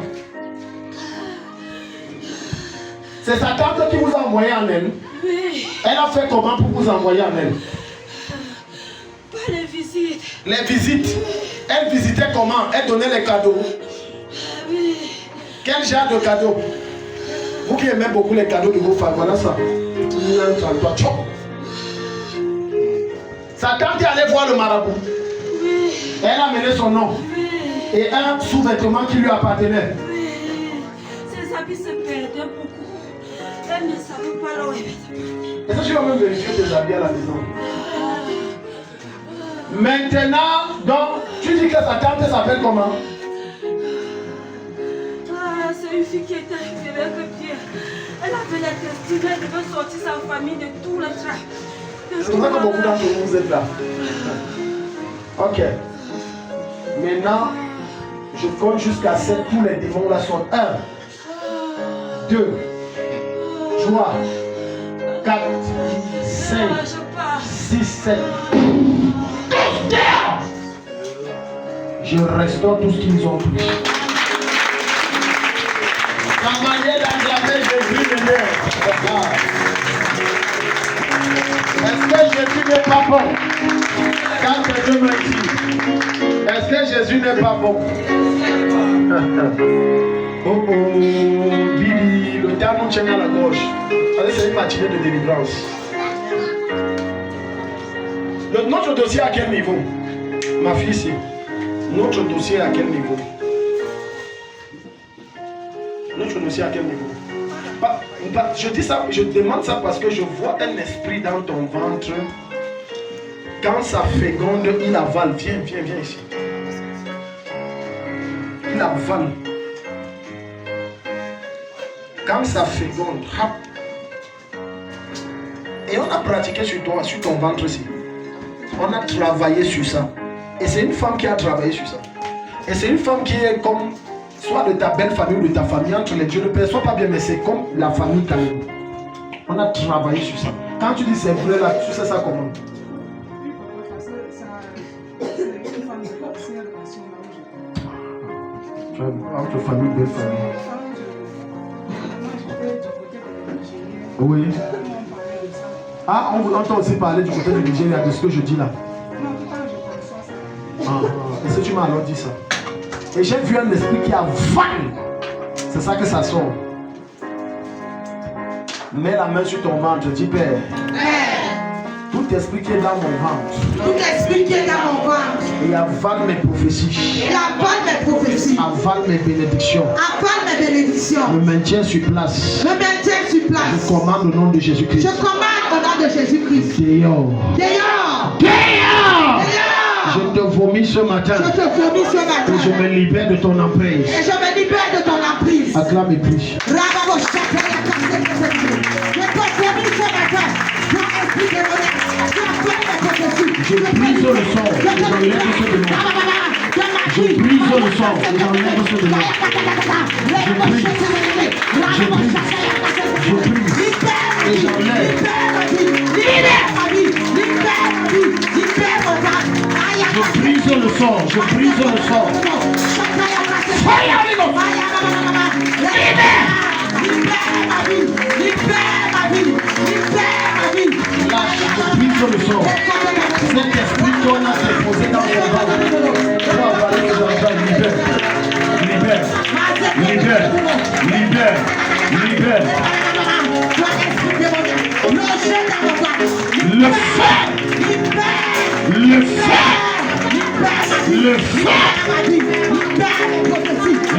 C'est sa tante qui vous a envoyé en elle.
Oui.
Elle a fait comment pour vous envoyer en elle?
Pas les visites.
Les visites. Elle visitait comment? Elle donnait les cadeaux.
Oui.
Quel genre de cadeaux? Vous qui aimez beaucoup les cadeaux de vos femmes, voilà ça. Sa tante est allée voir le marabout.
Oui.
Elle a amené son nom.
Oui.
Et un sous-vêtement qui lui appartenait.
Oui. Ses habits se perdaient beaucoup. Elle ne savait pas là où elle était.
Est-ce que tu vas même vérifier tes habits à la maison? Maintenant, donc, tu dis que sa tante s'appelle comment?
C'est une fille qui était arrivée avec Pierre. Elle avait la destinée, elle devait sortir sa famille de tout le train.
C'est pour ça que beaucoup d'entre vous, vous êtes là. Ok. Maintenant, je compte jusqu'à 7. Tous les démons là sont 1, 2, 3, 4, 5, 6, 7. Je restaure tout ce qu'ils ont pris. La manière d'acclamer Jésus le Père. Est-ce que Jésus n'est pas bon? Quand quelqu'un me dit, est-ce que Jésus n'est pas bon? Oh oh, Bibi, le diable tient à la gauche. C'est une matinée de délivrance. Notre dossier à quel niveau? Ma fille ici. Notre dossier à quel niveau? Notre dossier à quel niveau? Je dis ça, je demande ça parce que je vois un esprit dans ton ventre. Quand ça féconde, il avale. Viens ici. Il avale. Quand ça féconde, hop. Et on a pratiqué sur toi, sur ton ventre ici. On a travaillé sur ça. Et c'est une femme qui a travaillé sur ça. Et c'est une femme qui est comme soit de ta belle famille ou de ta famille, entre les deux, ne perçoit pas bien, mais c'est comme la famille quand même. On a travaillé sur ça. Quand tu dis c'est vrai là, tu sais ça comment? Entre famille, belle famille. Oui. Ah, on entend aussi parler du côté du Nigeria de ce que je dis là. Est-ce que tu m'as alors dit ça? Et j'ai vu un esprit qui a faim. C'est ça que ça sort. Mets la main sur ton ventre, dis Père. Tout esprit qui est dans mon ventre.
Tout esprit qui est dans mon ventre.
Et avale mes prophéties.
Et avale mes prophéties.
Avale mes bénédictions.
Avale mes bénédictions.
Me maintient sur place.
Me maintient sur place.
Je commande au nom de Jésus-Christ.
Je commande au nom de Jésus-Christ.
Dehors.
Dehors.
Dehors.
Dehors.
Je te vomis ce matin.
Je te vomis ce matin.
Et je me libère de ton emprise.
Et je me libère de ton emprise.
Acclame et prie.
Je te vomis ce matin. Toi, esprit démoniaque.
Je brise le sort et j'enlève ce démon. Je brise le sort et j'enlève ce démon. Je brise et j'enlève. Je brise le sort, je brise le sort. Lâche, je brise le sort. Cet esprit qu'on a déposé dans ton ventre. Toi, avaler tes enfants, libère. Libère. Libère. Libère. Libère. Le feu. Le feu. Le feu.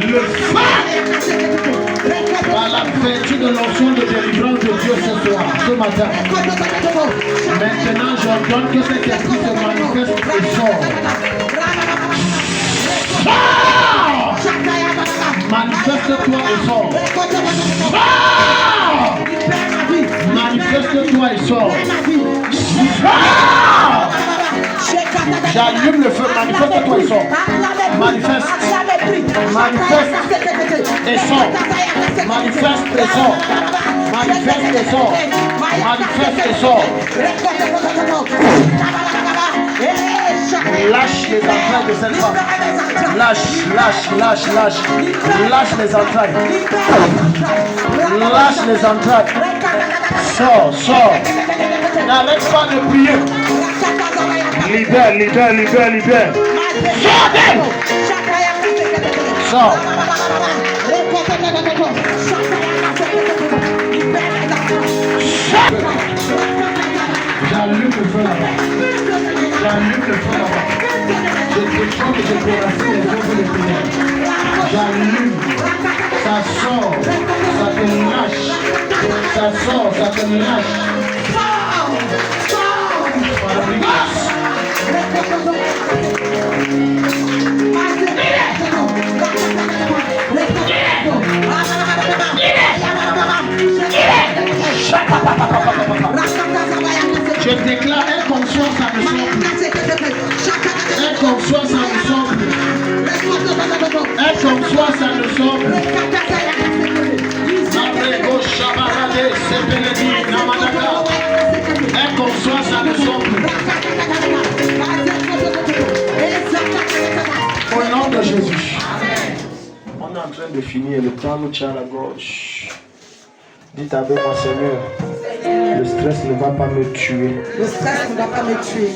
Le feu. Par la vertu de l'onction de délivrance de Dieu ce soir, ce matin. Maintenant, j'ordonne que cet esprit se manifeste et sort. Sors! Manifeste-toi et sors. Sors! Manifeste-toi et sors. Sors! J'allume le feu, manifeste-toi et sors. Manifeste. Manifeste et sors. Manifeste et sors.
Manifeste et sors. Manifeste et sors. Lâche les entrailles de cette femme. Lâche les entrailles. Lâche les entrailles. Sors. N'arrête pas de prier. Libère. Sors d'elle. Sors. J'allume le feu là-bas. Je défends que je terrasse les œuvres de ténèbres. J'allume. Ça sort. Ça te lâche. Ça sort. Ça te lâche. Par la grâce. Je déclare, elle conçoit, ça ne sort plus. Elle conçoit, ça ne sort plus. Elle conçoit, ça ne sort plus. Elle conçoit, ça ne sort plus. Au nom de Jésus. On est en train de finir, le temps nous tient à la gorge. Dites avec moi, Seigneur, le stress ne va pas me tuer.
Le stress ne va pas me tuer.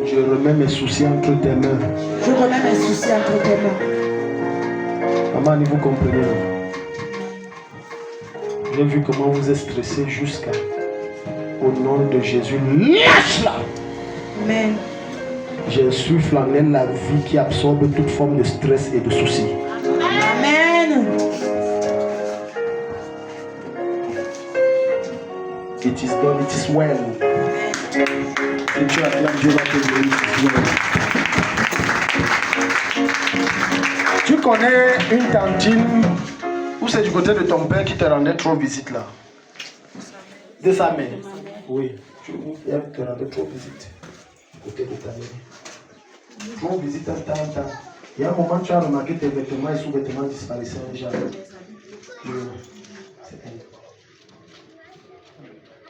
Je remets mes soucis entre tes mains.
Je remets mes soucis entre tes mains.
Maman, vous comprenez? J'ai vu comment vous êtes stressé jusqu'à... Au nom de Jésus, lâche-la!
Amen.
J'insuffle en elle la vie qui absorbe toute forme de stress et de soucis.
Amen.
It is done, it is well. Et tu acclames Dieu va te bénir, it is well. Tu connais une tantine ou c'est du côté de ton père qui te rendait trop visite là? De sa mère? Oui. Elle te rendait trop visite. Du côté de ta mère. Trop visite un temps. Il y a un moment tu as remarqué tes vêtements et sous-vêtements disparaissaient déjà. C'est elle.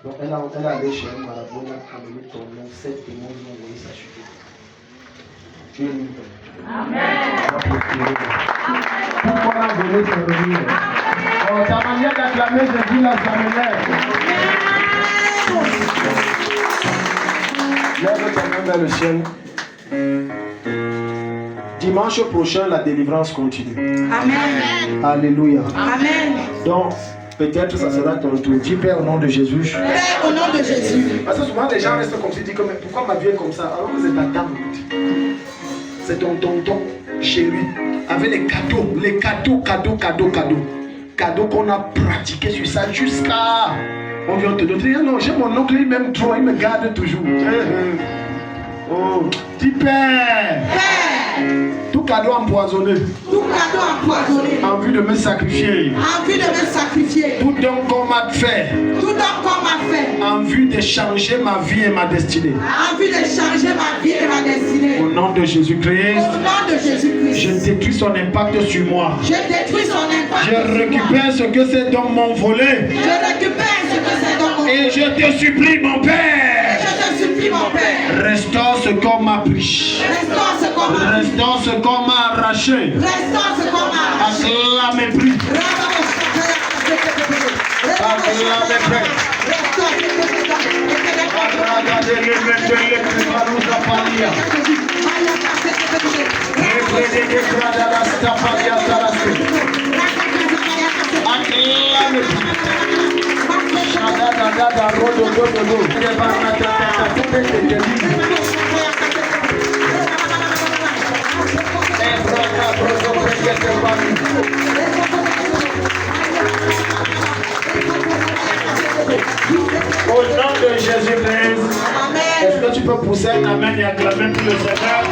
Donc elle a allé chez un marabout, elle a amené ton nom, 7 démons lui ont envoyé sa chute. Tu es libre. Amen. Pourquoi la donner te revenir? Oh, ta manière d'acclamer Jésus là, ça me lève. Lève ta main vers le ciel. Dimanche prochain, la délivrance continue.
Amen.
Alléluia.
Amen.
Donc, peut-être ça sera ton tour. Dis Père au nom de Jésus.
Père au nom de Jésus.
Parce que souvent les gens restent comme ça, ils disent mais pourquoi ma vie est comme ça? Alors que c'est ta tante. C'est ton tonton chéri. Avec les cadeaux. Les cadeaux. Cadeaux qu'on a pratiqué sur ça jusqu'à... On vient te donner. Non, j'ai mon oncle, il m'aime trop, il me garde toujours. Oh, dis Père.
Père.
Tout cadeau empoisonné.
Tout cadeau empoisonné.
En vue de me sacrifier.
En vue de me sacrifier.
Tout don qu'on m'a fait.
Tout don qu'on m'a fait.
En vue de changer ma vie et ma destinée.
En vue de changer ma vie et ma destinée.
Au nom de Jésus-Christ.
Au nom de Jésus-Christ.
Je détruis son impact sur moi.
Je détruis son impact.
Je récupère ce que ces dons m'ont volé.
Je récupère ce que ces dons m'ont volé.
Et je te supplie, mon Père.
Et je te supplie, mon Père.
Restaure ce qu'on m'a pris.
Restaure ce qu'on m'a pris.
Restaure ce qu'on m'a arraché.
Restaure ce qu'on m'a arraché.
Acclame pris. Au nom de Jésus-Christ, est-ce que tu peux pousser un amen et acclamer pour le Seigneur?